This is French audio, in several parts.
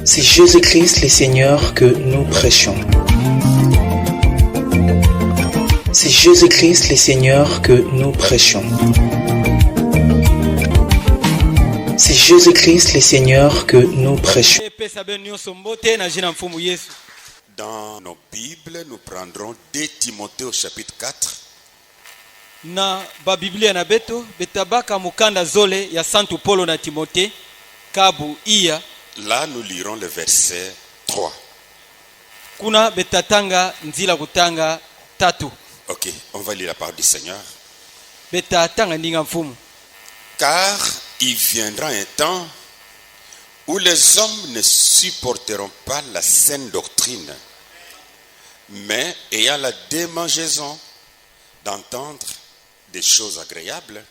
C'est Jésus-Christ le Seigneur que nous prêchons. C'est Jésus-Christ le Seigneur que nous prêchons. C'est Jésus-Christ le Seigneur que nous prêchons. Dans nos Bibles, nous prendrons 2 Timothée au chapitre 4. Na ba Biblia na beto betabaka mukanda zole ya Santo Paulo na Timothée kabu iya. Là, nous lirons le verset 3. Kuna betatanga nzila kutanga tatu. Ok, on va lire la parole du Seigneur. Betatanga ndinga mfumu. Car il viendra un temps où les hommes ne supporteront pas la saine doctrine, mais ayant la démangeaison d'entendre des choses agréables,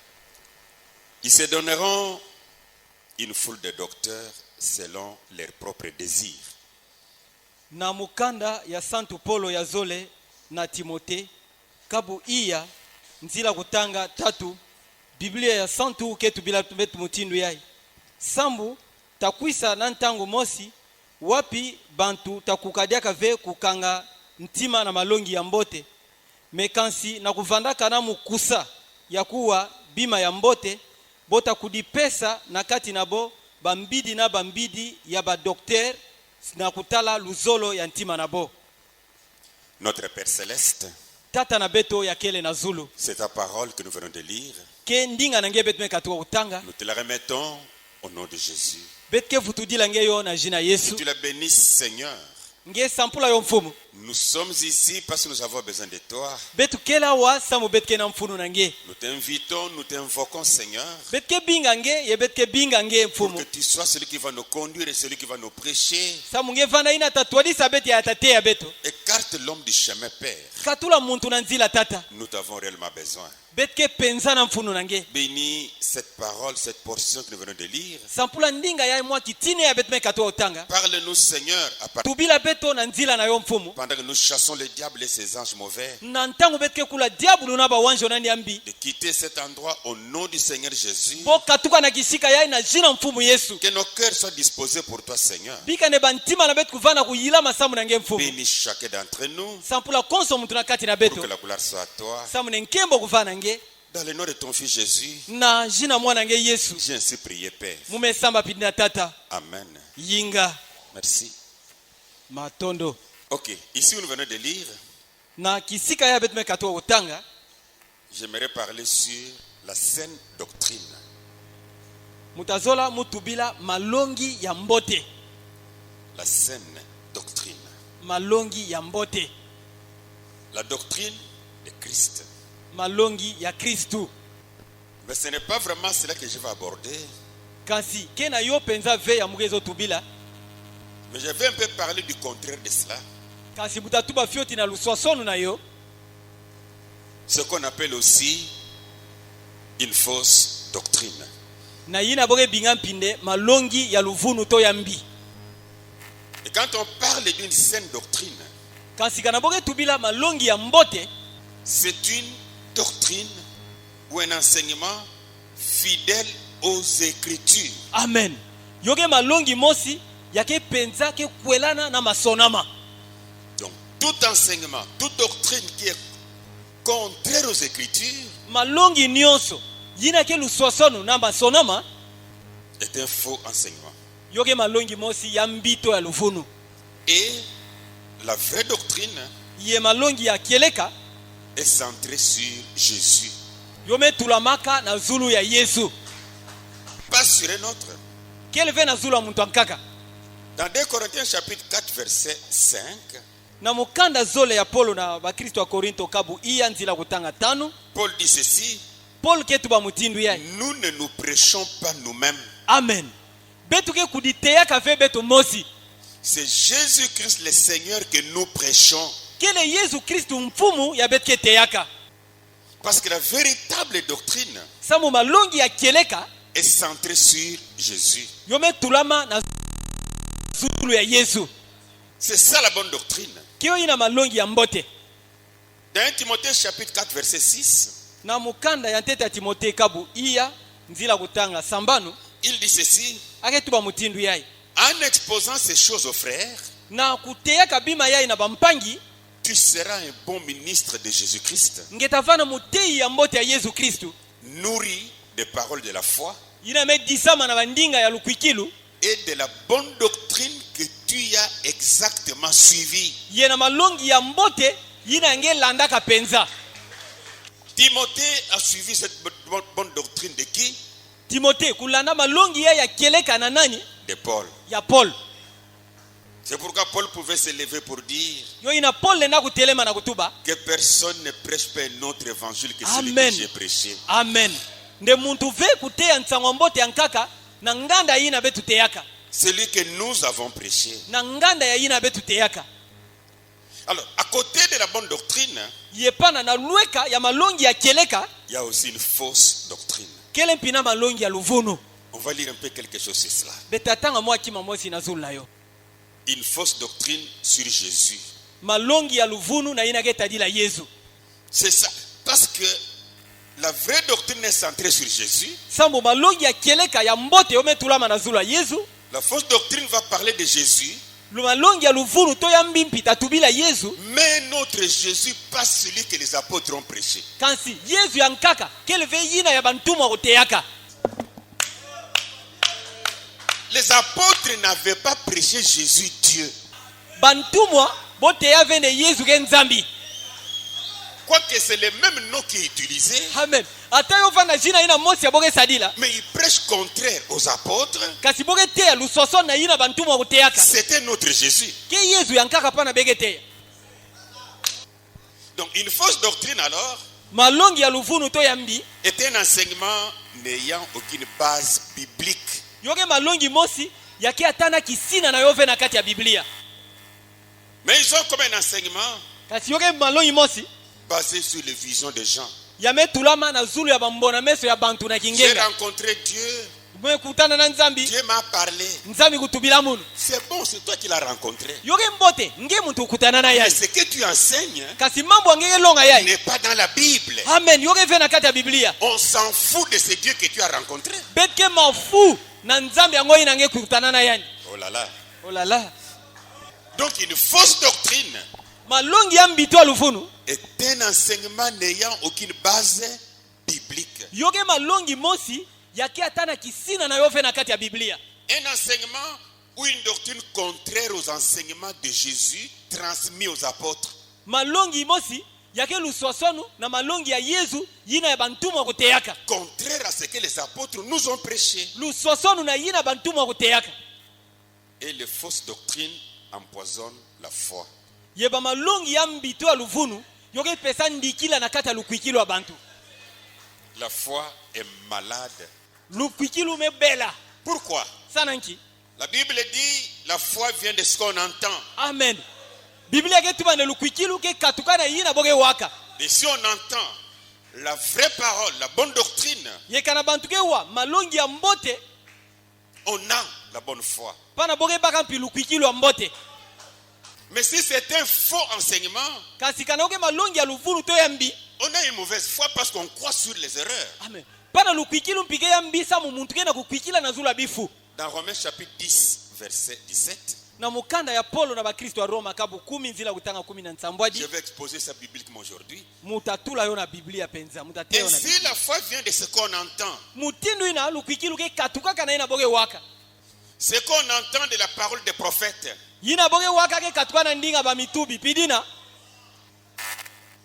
ils se donneront une foule de docteurs selon leurs propres désirs. Na mukanda ya Santo Paulo ya zole na Timothée kabu iya nzila kutanga tatu. Biblia ya Santo ketu bila betu mutindu yai. Sambu takwisa na ntango mosi wapi bantu takukadiaka ve kukanga ntima na malongi ya mbote. Mekansi na kuvandaka na mukusa ya kuwa bima ya mbote bota kudipesa na kati nabo bambidi na bambidi ya ba docteur na kutala luzolo ya ntima nabo. Notre Père Céleste, Tata na beto ya kele na zulu. c'est ta parole que nous venons de lire. Ke ndinga nange betu mekatuwa utanga. Nous te la remettons au nom de Jésus. Betke futudila ngeyo na jina Yesu. Tu la bénisses, Seigneur. Nge sampula yo mfumu. Nous sommes ici parce que nous avons besoin de toi. Betu kela wa samu betke na mfunu nange. Nous t'invitons, nous t'invoquons, Seigneur, Betke binga nge ye betke binga nge pour mfumu. que tu sois celui qui va nous conduire et celui qui va nous prêcher. Samu nge vana ina tatuadi sabeti ya tate ya betu. Écarte l'homme du chemin, Père. Katula muntu na nzila tata. Nous t'avons réellement besoin. Betke penza na mfunu nange. Bénis cette parole, cette portion que nous venons de lire. Sampula ndinga ya mwa kitine ya betu mekatuwa utanga. Parle-nous, Seigneur, à part Tubila beto na nzila na yo mfumu. pendant que nous chassons le diable et ses anges mauvais, Na ntango betke kula diabulu na ba wanjo nani ambi. de quitter cet endroit au nom du Seigneur Jésus. Bo katuka na kisika ya na jina mfumu Yesu. Que nos cœurs soient disposés pour toi, Seigneur. Bika ne bantima na betu kuvana kuyila masamu nange mfumu. Bénis chacun d'entre nous Sampula konso muntu na kati na pour beto. que la gloire soit à toi. Samu ne nkembo kuvana nge. Dans le nom de ton Fils Jésus, Na jina mwana nge Yesu. j'ai ainsi prié, Père. Mume samba pidina tata. Amen. Yinga. Merci. Matondo. Ok, ici où nous venons de lire, Na kisika ya betu mekatuwa utanga. j'aimerais parler sur la saine doctrine. Mutazola mutubila malongi ya mbote. La saine doctrine. Malongi ya mbote. La doctrine de Christ. Malongi ya Kristu. Mais ce n'est pas vraiment cela que je vais aborder. Kasi kena yo penza ve ya mugezo tubila. Mais je vais un peu parler du contraire de cela. Kasi butatuba fioti na luswasonu na yo. Ce qu'on appelle aussi une fausse doctrine. Na yina boge binga mpinde malongi ya luvunu to ya mbi. Et quand on parle d'une saine doctrine, Kasi kana boge tubila malongi ya mbote. c'est une doctrine ou un enseignement fidèle aux Écritures. Amen. Yoge malongi mosi yake penza ke kwelana na masonama. Donc, tout enseignement, toute doctrine qui est contraire aux Écritures Malongi nyonso yina ke luswasonu na masonama est un faux enseignement. yoge malongi mosi ya mbito ya luvunu. Et la vraie doctrine Ye malongi ya kieleka est centrée sur Jésus, yome tulamaka na zulu ya Yesu. pas sur un autre. Kelve na zulu ya muntu ankaka. Dans 2 Corinthiens chapitre 4 verset 5, Na mukanda zole ya Paulo na bakristo wa Korinto kabu iya nzila kutanga 5. Paul dit ceci: Paul ketu ba mutindu ya. nous ne nous prêchons pas nous-mêmes. Amen. Betu ke kuditeya ka ve betu mosi. C'est Jésus-Christ le Seigneur que nous prêchons. Kele Yesu Kristu mfumu ya betu ke teyaka. Parce que la véritable doctrine Samu malongi ya kieleka est centrée sur Jésus. yome tulama na zulu ya Yesu. C'est ça la bonne doctrine. Kio ina malongi ya mbote. Dans 1 Timothée chapitre 4 verset 6, Na mukanda ya ntete ya Timothée kabu iya nzila kutanga sambanu il dit ceci: aketuba mutindu yai. En exposant ces choses aux frères, na kuteyaka bima yai na bampangi tu seras un bon ministre de Jésus-Christ, ngetavana muteyi ya mbote ya Yesu Kristu nourri des paroles de la foi ina medisama na bandinga ya lukwikilu et de la bonne doctrine que tu as exactement suivie. yena malongi ya mbote yina nge landaka penza. Timothée a suivi cette bonne doctrine de qui? Timothée kulanda malongi ya keleka na nani? De Paul. Ya Paul. C'est pourquoi Paul pouvait se lever pour dire Yo ina Paul na kutelema na kutuba que personne ne prêche pas un autre évangile que celui Amen. que j'ai prêché. Amen. Nde muntu ve kuteya ntsango mbote yankaka na nganda yina betu teyaka. Celui que nous avons prêché. Na nganda ya yina betu teyaka. Alors, à côté de la bonne doctrine, Yepana na lueka ya malongi ya keleka il y a aussi une fausse doctrine. kele mpina malongi ya luvunu. On va lire un peu quelque chose sur cela. Betatanga mwa kima mosi na zula yo. Une fausse doctrine sur Jésus. Malongi ya luvunu na ina geta dila Yesu. C'est ça. Parce que la vraie doctrine est centrée sur Jésus. Sambo malongi ya keleka ya mbote ometulama na zula Yesu. La fausse doctrine va parler de Jésus. Malongi ya luvunu to ya mbimpi tatubila Yesu. Mais notre Jésus, pas celui que les apôtres ont prêché. Kansi Yesu yankaka kele ve yina ya bantumwa kuteyaka. Les apôtres n'avaient pas prêché Jésus Dieu. Bantumwa boteya vene Yesu ke nzambi. Quoique c'est le même nom qui est utilisé. Amen. Ata yo vana jina ina mosi ya boge sadila. Mais il prêche contraire aux apôtres. Kasi boge teya lusoso na ina bantumwa kuteyaka. C'était notre Jésus. Ke Yesu yankaka pana bege teya. Donc une fausse doctrine alors Malongi ya luvunu to ya mbi est un enseignement n'ayant aucune base biblique. yoge malongi mosi yake atana kisina na yove na kati ya Biblia. Mais ils ont comme un enseignement Kasi yoge malongi mosi basé sur les visions de Jean. yametulama na zulu ya bambona meso ya bantu na J'ai kingenga. rencontré Dieu. Mwekutana na nzambi Dieu m'a parlé. nzambi kutubila munu. C'est bon, c'est toi qui l'as rencontré. Yoge mbote nge muntu kutana na Mais yai. ce que tu enseignes Kasi mambo angege longa yai. n'est pas dans la Bible. Amen. Yoge ve na kati ya Biblia. On s'en fout de ce Dieu que tu as rencontré. Betke mafu na nzambi yango ina nge kutana na yani. Oh là là. Oh là là. Donc une fausse doctrine Malongi ya mbito alufunu est un enseignement n'ayant aucune base biblique. yoge malongi mosi yake atana kisina na yove na kati ya Biblia. Un enseignement ou une doctrine contraire aux enseignements de Jésus transmis aux apôtres. Malongi mosi yake lusosonu na malongi ya Yesu yina ya bantumwa kuteyaka. Contraire à ce que les apôtres nous ont prêché. Lusosonu na yina bantumwa kuteyaka. Et les fausses doctrines empoisonnent la foi. Yeba malongi ya mbito aluvunu yoge pesa ndikila na kati ya lukwikilu wa bantu. La foi est malade. Lukwikilu mebela. Pourquoi? Sananki. La Bible dit la foi vient de ce qu'on entend. Amen. Biblia ke tuba ne lukwikilu ke katukana yina boge waka. Et si on entend la vraie parole, la bonne doctrine, Yekana bantu ke wa malongi ya mbote on a la bonne foi. pana boge bakampi lukwikilu wa mbote. Mais si c'est un faux enseignement, Kasi kana oge malongi ya luvunu to yambi. on a une mauvaise foi parce qu'on croit sur les erreurs. Amen. Pana lukwikilu mpike yambi sa muntu ke na kukwikila na zula bifu. Dans Romains chapitre 10, verset 17, Na mukanda ya Paulo na bakristo wa Roma kabu 10 nzila kutanga 10 na nsambwaji. je vais exposer ça bibliquement aujourd'hui. Mutatula yo na Biblia penza. Mutatela Et yo na si la foi vient de ce qu'on entend, mutindu ina lukwikilu ke katuka kana ina boge waka. ce qu'on entend de la parole des prophètes, Yina boge waka ke katuka na ndinga ba mitubi pidina.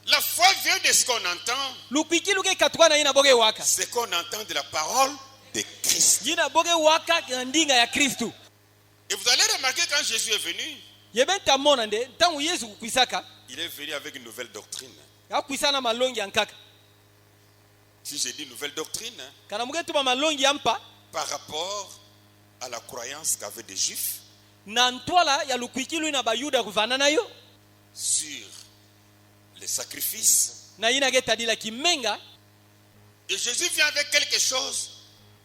la foi vient de ce qu'on entend, Lukwikilu ke katuka na ina boge waka. ce qu'on entend de la parole de Christ. Yina boge waka na ndinga ya Kristu. Et vous allez remarquer quand Jésus est venu, Yebenta mona nde tangu Yesu kukwisaka il est venu avec une nouvelle doctrine. yakwisana malongi yankaka. Si je dis nouvelle doctrine, Kana muge tuba malongi yampa par rapport à la croyance qu'avaient des Juifs na ntwala ya lukwikilu ina bayuda kuvana nayo sur les sacrifices. na ina geta dila kimenga. Et Jésus vient avec quelque chose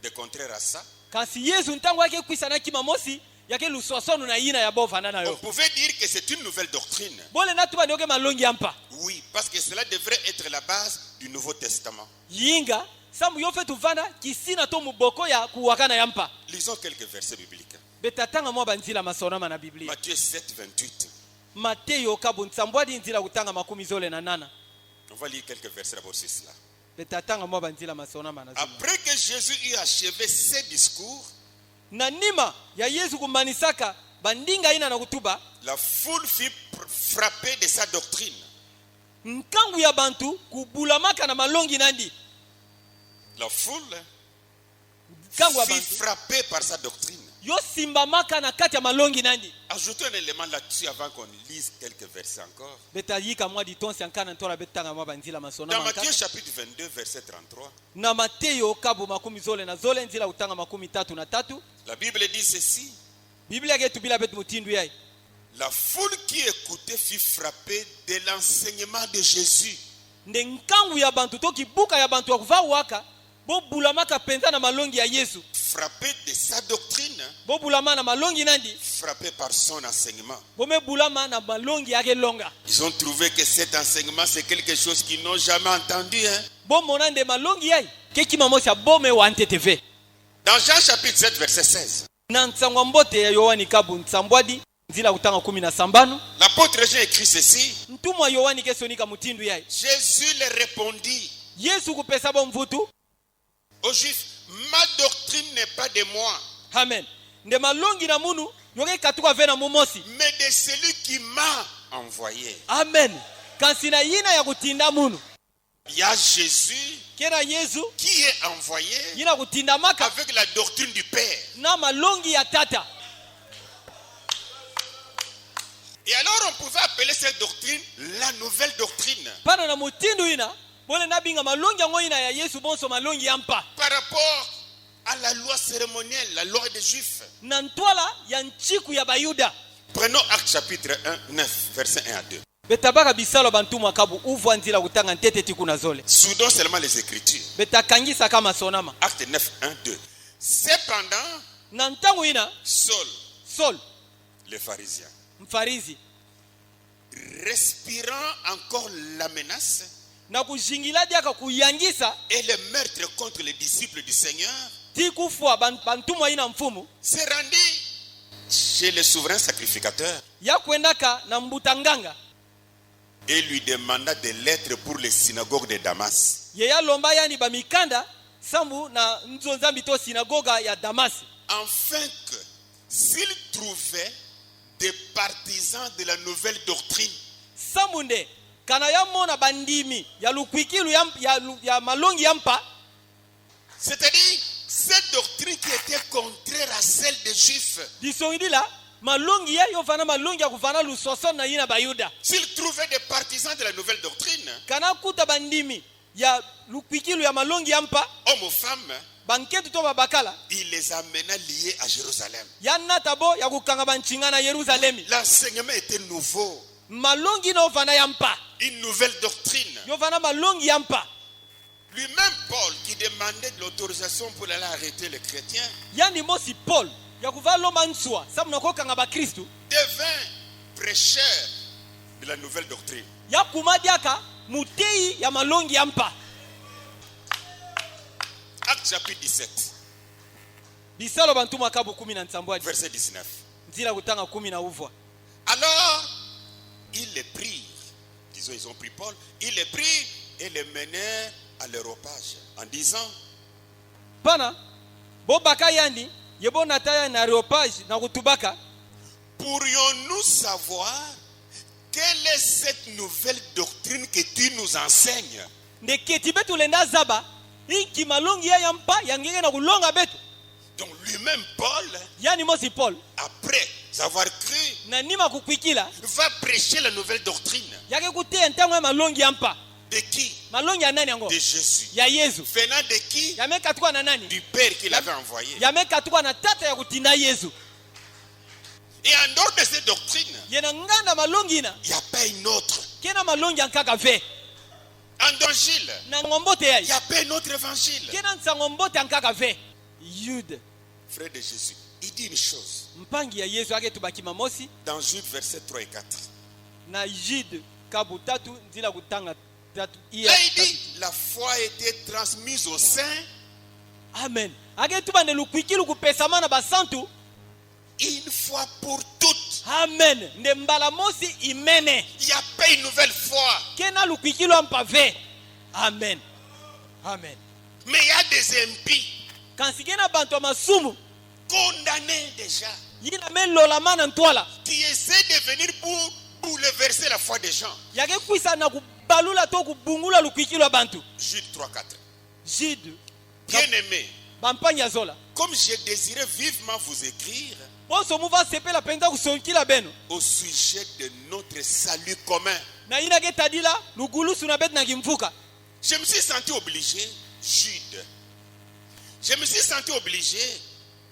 de contraire à ça. Kasi Yesu ntangu yake kwisana kimamosi yake lusosonu na ina ya bovana On nayo. pouvait dire que c'est une nouvelle doctrine. Bole natuba nyoke malongi yampa. Oui, parce que cela devrait être la base du Nouveau Testament. Yinga samu yofe tuvana kisina to muboko ya kuwakana yampa. Lisons quelques versets bibliques. betatanga mwa banzila masonama na Biblia. Matthieu 7, 28. Mateyo kabu nsambwadi nzila kutanga makumi zole na nana. On va lire quelques versets d'abord sur cela. Betatanga mwa banzila masonama na zile. Après que Jésus eut achevé ses discours, Na nima ya Yesu kumanisaka bandinga ina na kutuba, la foule fut frappée de sa doctrine. nkangu ya bantu kubulamaka na malongi nandi. La foule Nkangu ya fut bantu frappée par sa doctrine. yo simbamaka na kati ya malongi nandi. Ajoutons un élément là-dessus avant qu'on lise quelques versets encore. Betayika mwa ditonsi ankana ntola betanga mwa banzila masonama. Dans Matthieu chapitre 22, verset 33, Na Mateyo kabu makumi zole na zole nzila kutanga makumi tatu na tatu. la Bible dit ceci. Biblia yetu bila betu mutindu yai. La foule qui écoutait fut frappée de l'enseignement de Jésus. Nde nkangu ya bantu toki buka ya bantu wakuva waka bo bulamaka penza na malongi ya Yesu. Frappée de sa doctrine, Bo bulama na malongi nandi. frappée par son enseignement. Bo me bulama na malongi yake longa. Ils ont trouvé que cet enseignement, c'est quelque chose qu'ils n'ont jamais entendu. Bo monande malongi yai. Keki mamosi ya bome wa NTTV. Dans Jean chapitre 7, verset 16, Na nsangwa mbote ya Yohani kabu nsambwadi nzila kutanga 10 l'apôtre Jean écrit ceci. Ntumwa Yohani kesonika mutindu yai. Jésus leur répondit Yesu kupesa bo mvutu. aux Juifs, ma doctrine n'est pas de moi, Amen. Nde malongi na munu yoke katuka vena mumosi. mais de celui qui m'a envoyé. Amen. Kansina yina ya kutinda munu. Il y a Jésus Kena Yesu qui est envoyé yina kutinda maka avec la doctrine du Père. na malongi ya tata. Et alors on pouvait appeler cette doctrine la nouvelle doctrine. Pana na mutindu ina bole nabinga malongi yango ina ya Yesu bonso malongi yampa. Par rapport à la loi cérémonielle, la loi des Juifs. Na ntwala ya nchiku ya Bayuda. Prenons Actes chapitre 1, 9, verset 1 à 2. Betabaka bisalo bantu makabu uvwa nzila kutanga ntete tiku na zole. Soudons seulement les Écritures. Betakangisa kama sonama. Acte 9, 1, 2. Cependant, Na ntangu ina Saul, le pharisien, mfarizi respirant encore la menace na kujingila diaka kuyangisa et le meurtre contre les disciples du Seigneur, tikufwa bantumwa ina mfumu se rendit chez le souverain sacrificateur ya kwendaka na mbutanganga et lui demanda des lettres pour les synagogues de Damas, yeya lomba yani bamikanda sambu na nzonzambi to sinagoga ya Damasi afin que s'il trouvait des partisans de la nouvelle doctrine, samunde kana ya mona bandimi ya lukwikilu ya malongi yampa, c'est-à-dire cette doctrine qui était contraire à celle des Juifs. disongidila malongi ya yo fana malongi ya kufana lusoso na yina Bayuda. S'il trouvait des partisans de la nouvelle doctrine, Kana kuta bandimi ya lukwikilu ya malongi yampa, hommes ou femmes, banketu to babakala il les amena liés à Jérusalem. ya natabo ya kukanga banchinga na Yerusalemi. L'enseignement était nouveau, Malongi no fana yampa, une nouvelle doctrine. yo fana malongi yampa. Lui-même Paul qui demandait de l'autorisation pour aller arrêter les chrétiens Yani mosi Paul ya kuva loma nswa sabu nakokanga ba Kristu devint prêcheur de la nouvelle doctrine. ya kumadiaka mutei ya malongi yampa. Actes chapitre 17, Bisalo bantu makabu 17 verset 19. nzila kutanga 10 na uvwa. Alors, ils les prirent, disons ils ont pris Paul, ils les prirent et les menèrent à l'aéropage en disant, Pana bobaka yani yebo nataya na areopage na kutubaka, pourrions-nous savoir quelle est cette nouvelle doctrine que tu nous enseignes? ndeketi betu lenda zaba iki malongi ya yampa yangenge na kulonga betu. Donc lui-même Paul, Yani mosi Paul après avoir cru, na nima kukwikila va prêcher la nouvelle doctrine. yake kutia ntango ya malongi yampa. De qui? Malongi ya nani yango? De Jésus. Ya Yesu. Venant de qui? Yameka tukwa na nani? Du Père qui l'avait envoyé. Yameka tukwa na tata ya kutinda Yesu. Et en dehors de cette doctrine, Yena nganda malongi na il n'y a pas une autre. kena malongi yankaka ve En évangile, na ngombote il n'y ya a pas un autre évangile. kena nsangombote yankaka ve. Jude Frère de Jésus, il dit une chose. mpangi ya Yesu ake tubaki mamosi Dans Jude verset 3 et 4. na Jude kabu tatu nzila kutanga tatu iya. Là il dit, la foi a été transmise aux saints. Amen. Ake tubande lukwikilu kupesama na basantu. une fois pour toutes. amen nde mbala mosi imene Il n'y a pas une nouvelle fois. kena lukwikilo ampave amen amen Mais il y a des impies kansi kena bantu masumu condamnés déjà yina melola mana ntwala qui essaient de venir pour bouleverser la foi des gens. yake kwisa na kubalula to kubungula lukwikilo bantu Jude 3:4. Jude Bien-aimés, bampanya zola comme j'ai désiré vivement vous écrire boso muva sepela penza kusonkila beno au sujet de notre salut commun, na yina ke tadila lugulusu na bet na kimvuka je me suis senti obligé, Jude, je me suis senti obligé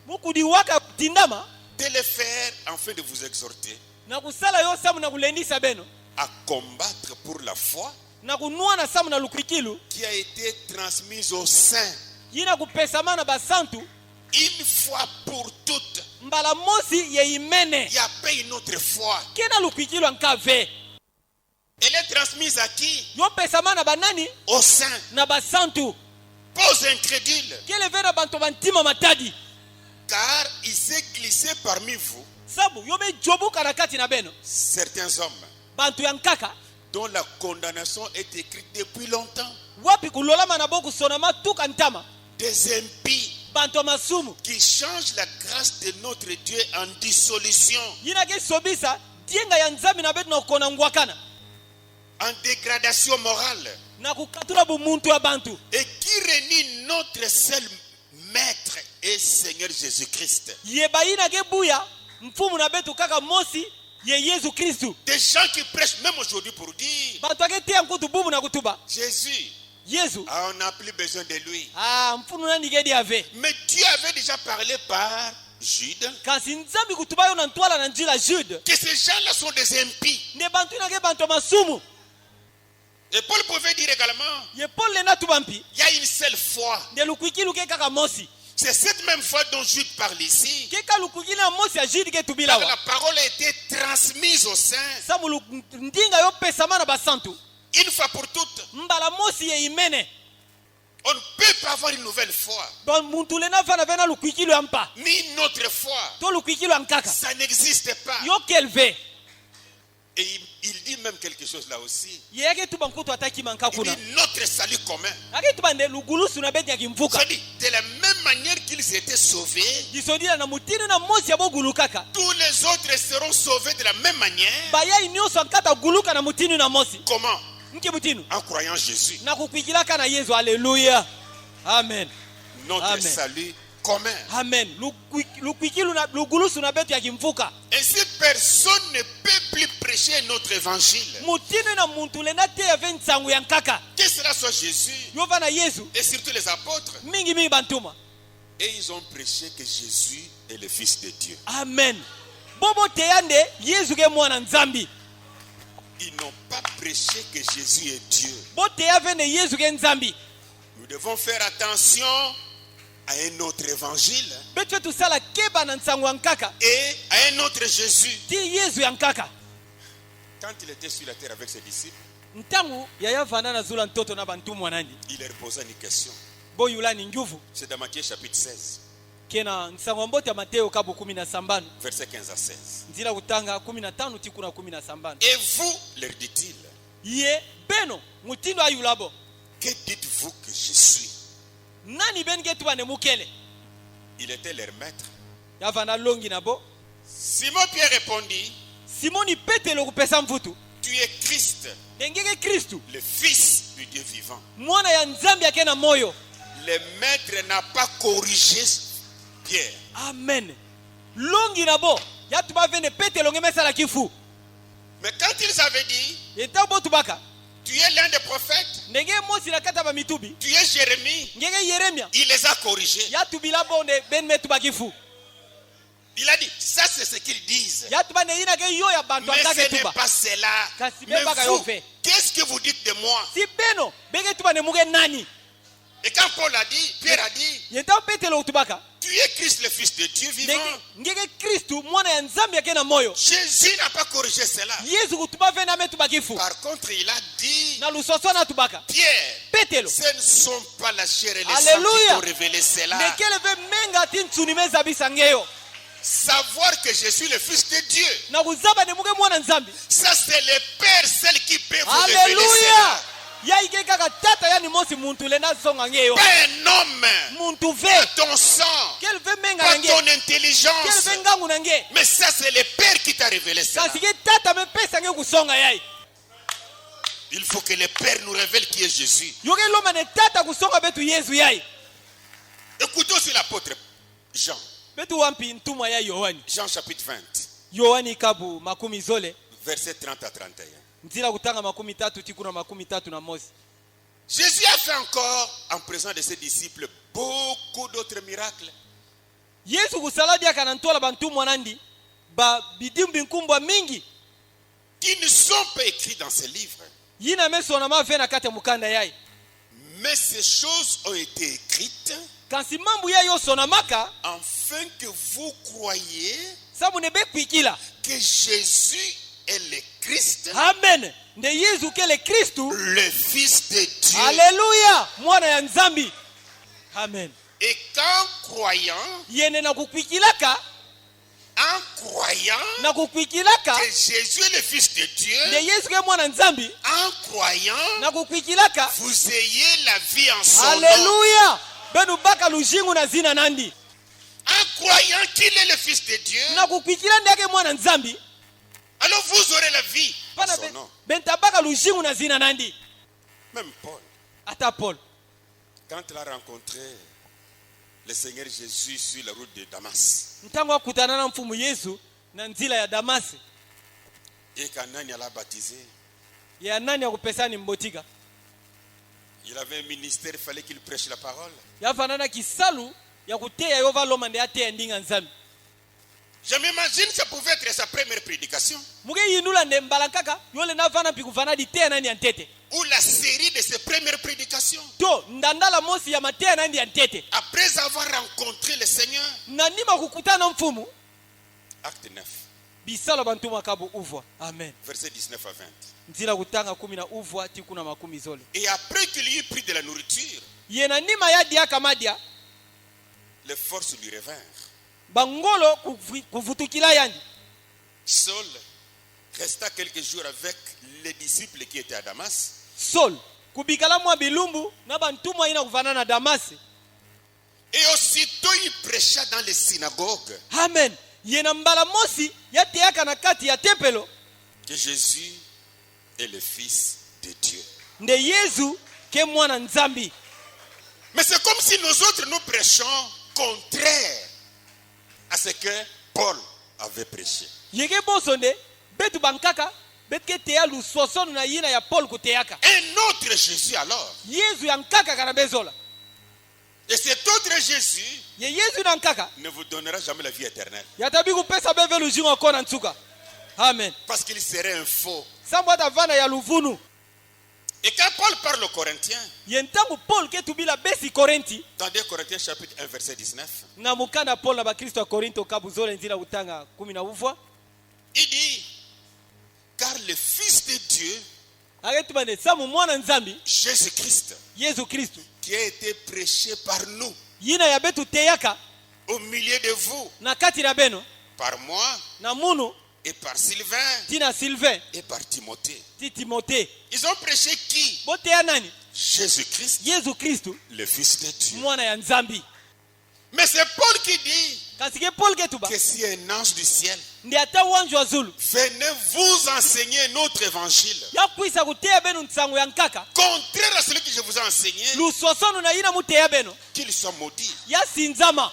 mukudi waka tindama de le faire afin de vous exhorter na kusala yo samu na kulendisa beno à combattre pour la foi na kunua na samu na lukwikilu qui a été transmise au sein yina kupesama na basantu une fois pour toutes. mbala mosi ye imene Il n'y a pas une autre foi. kena lukwikilu ankave Elle est transmise à qui? yo pesama na banani Au sein, na basantu pas aux incrédules. kele vera bantu bantima matadi Car il s'est glissé parmi vous sabu yo be jobuka na kati na beno certains hommes bantu yankaka dont la condamnation est écrite depuis longtemps. wapi kulolama na boku sonama tuka ntama Des impies bantu masumu qui changent la grâce de notre Dieu en dissolution, yina ke sobisa dienga ya nzambi na betu na kukona ngwakana en dégradation morale, na kukatula bumuntu ya bantu et qui renie notre seul Maître et Seigneur Jésus-Christ. yeba yina ke buya mfumu na betu kaka mosi ye Yesu Kristu Des gens qui prêchent même aujourd'hui pour dire bantu ake tia nkutu bubu na kutuba Jésus, Yesu on n'a plus besoin de lui. mfunu nani gedi ave Mais Dieu avait déjà parlé par Jude kasi nzambi kutuba yo na ntwala na njila Jude que ces gens-là sont des impies. ne bantu na ke bantu masumu Et Paul pouvait dire également, ye Paul le na tubampi il y a une seule foi. nde lukwikilu ke kaka mosi C'est cette même foi dont Jude parle ici. ke ka lukwikili na mosi ya Jude ke tubila La wa parole a été transmise au sein samu ndinga yo pesama na basantu une fois pour toutes. mbala mosi ye imene On ne peut pas avoir une nouvelle foi, don muntu le na vana vena lukwikilu ampa ni une autre foi. to lukwikilu ankaka Ça n'existe pas. yo kelve Et il dit même quelque chose là aussi. ye yake tuba nkutu ataki manka Il kuna dit notre salut commun. ake tuba nde lugulusu na beti ya kimvuka Ça dit, de la même manière qu'ils étaient sauvés, disodila na mutini na mosi ya bogulu kaka tous les autres seront sauvés de la même manière. bayai nyonso ankata guluka na mutini na mosi Comment? nke mutinu En croyant Jésus. na kukwikilaka na Yesu haleluya amen Notre Amen. salut commun. amen lukwikilu na lugulusu na betu ya kimvuka Ainsi, personne ne peut plus prêcher notre évangile. mutini na muntu le na te ya ve nsangu ya nkaka Que cela soit Jésus yo va na Yesu et surtout les apôtres. mingi mingi bantuma Et ils ont prêché que Jésus est le Fils de Dieu. amen bobo teyande Yesu ke mwana nzambi Ils n'ont pas prêché que Jésus est Dieu. bo teya vene Yesu ke nzambi Nous devons faire attention à un autre évangile betu fetu sala keba na nsangu ya nkaka et à un autre Jésus. ti Yesu ya nkaka Quand il était sur la terre avec ses disciples, ntangu yaya vana na zula ntoto na bantumwa nani il leur posait une question. boyula ni nguvu C'est dans Matthieu chapitre 16, kena nsangu mbote ya Mateo kabu 17 versets 15 à 16. nzila kutanga 15 ti kuna 17 Et vous, leur dit-il, ye beno mutindo ayulabo que dites-vous que je suis? nani ben ke tuba ne mukele Il était leur maître. ya vana longi na bo Simon Pierre répondit, Simoni Petelo kupesa mvutu tu es Christ, dengeke Kristu le Fils du Dieu vivant. mwana ya nzambi yake na moyo Le maître n'a pas corrigé Pierre. amen longi na bo ya tuba vene Petelo ngemesala kifu Mais quand ils avaient dit, yeta bo tubaka tu es l'un des prophètes, ndenge mosi na kata ba mitubi tu es Jérémie, ngenge Yeremia il les a corrigés. ya tubila bonde ben metuba kifu Il a dit, ça c'est ce qu'ils disent. ya tuba ne yina ke yo ya bantu Mais atake ce n'est tuba pas cela. Kasi Mais beba ka vous, yo fait. qu'est-ce que vous dites de moi? si beno benge tuba ne muge nani Et quand Paul a dit, Pierre a dit, yeta Petelo tubaka tu es Christ le Fils de Dieu vivant. ngenge Kristu mwana ya nzambi yake na moyo Jésus n'a pas corrigé cela. Yesu kutuba vena metuba kifu Par contre, il a dit, na lusoso na tubaka Pierre, Petelo ce ne sont pas la chair et le sang qui Alléluia. t'ont révélé cela, ndekele ve menga ti ntsuni meza bisangeyo savoir que je suis le Fils de Dieu. na kuzaba nemuke mwana nzambi. Ça, c'est le Père, celle qui peut vous révéler Haleluya. cela. Yaike kaka tata yani mosi muntu le nazonga ngeyo. Pas un homme, Muntu ve. pas ton sang, Quel ve menga pas nange. ton Quel intelligence. ve ngangu nange. Mais ça, c'est le Père qui t'a révélé ça. Kasi ke tata me pesa nge kusonga yai. Il faut que le Père nous révèle qui est Jésus. Yoke loma ne tata kusonga betu Yesu yai. Écoutez aussi l'apôtre Jean. Betu wampi ntuma ya Yohani. Jean chapitre 20, Yohani kabu makumi zole. verset 30 à 31. Nzila kutanga makumi tatu tikuna makumi tatu na mosi. Jésus a fait encore, en présence de ses disciples, beaucoup d'autres miracles. Yesu kusaladi akanantola bantu mwanandi ba bidimbi nkumbwa mingi. Qui ne sont pas écrits dans ces livres. Yina meso na mavena kate mukanda yai. Mais ces choses ont été écrites Kansi mambu ya yo sonamaka afin que vous croyiez sabu nebe kwikila. que Jésus est le Christ, Amen. Nde Yesu kele Kristu. le Fils de Dieu. Haleluya. Mwana ya nzambi. Amen. Et qu'en croyant, Yene na kukwikilaka. Na kukwikilaka. que Jésus est le Fils de Dieu, Nde Yesu ke mwana nzambi. en croyant, Na kukwikilaka. vous ayez la vie en son nom. Haleluya. Benu baka lujingu na zina nandi. En croyant qu'il est le Fils de Dieu, Na kukwikila ndeke mwana nzambi. alors vous aurez la vie en Pana son nom. benta baka lujingu na zina nandi. Même Paul, Ata Paul. quand il a rencontré le Seigneur Jésus sur la route de Damas, Ntango akutana na mfumu Yesu na nzila ya Damasi. et qu'Anani l'a baptisé, Ya nani akupesani mbotika. il avait un ministère, il fallait qu'il prêche la parole. Ya fanana kisalu ya kuteya yova loma nde ateya ndinga nzambi. Je m'imagine que ça pouvait être sa première prédication, Muge yinula nde mbalankaka yole na fana pikufana di teya nani antete. ou la série de ses premières prédications. To ndandala mosi ya mateya nani antete. Après avoir rencontré le Seigneur, Na nima kukutana mfumu. acte 9, Bisala bantu makabu uvwa. Amen. verset 19 à 20. Nzila kutanga 10 na uvwa tikuna makumi zole. Et après qu'il eut pris de la nourriture, Yena nima ya dia kamadia. les forces lui revinrent. Bangolo kuvutukila yandi. Saul resta quelques jours avec les disciples qui étaient à Damas. Saul kubikala mwa bilumbu na bantu mwa ina kuvana na Damasi. Et aussitôt il prêcha dans les synagogues Amen. Yena mbala mosi ya teaka na kati ya tempelo. que Jésus est le Fils de Dieu. Nde Yesu ke mwana nzambi. Mais c'est comme si nous autres nous prêchons contraire à ce que Paul avait prêché. Yeke bosonde betu bankaka betke teya lusosono na yina ya Paul kuteaka. Un autre Jésus alors. Yesu yankaka kana bezola. Et cet autre Jésus Ye Yesu nankaka ne vous donnera jamais la vie éternelle. yatabi kupesa beve lujingo kona nsuka. Amen. Parce qu'il serait un faux. Sambo atavana ya luvunu. Et quand Paul parle aux Corinthiens, Yentangu Paul ke tubila besi Korenti. dans 2 Corinthiens chapitre 1 verset 19, Na mukanda Paul na bakristo wa Korinto kabuzole nzila utanga 10 na uvwa. il dit, car le Fils de Dieu, Agetubane samu mwana nzambi Jésus-Christ, Yesu Kristu. qui a été prêché par nous, Yina ya betu teyaka au milieu de vous, na kati na beno par moi, na munu et par Sylvain, tina Sylvain et par Timothée. ti Timothée. Ils ont prêché qui? Boteya nani? Jésus-Christ, Yesu Kristu le Fils de Dieu. mwana ya nzambi. Mais c'est Paul qui dit Kasike Paul ketuba que si un ange du ciel ndi ata wanju wa zulu venait vous enseigner notre évangile, ya kuisa kuteya benu ntsangu ya nkaka contraire à celui que je vous ai enseigné, lusosono na yina muteya beno qu'il soit maudit. ya sinzama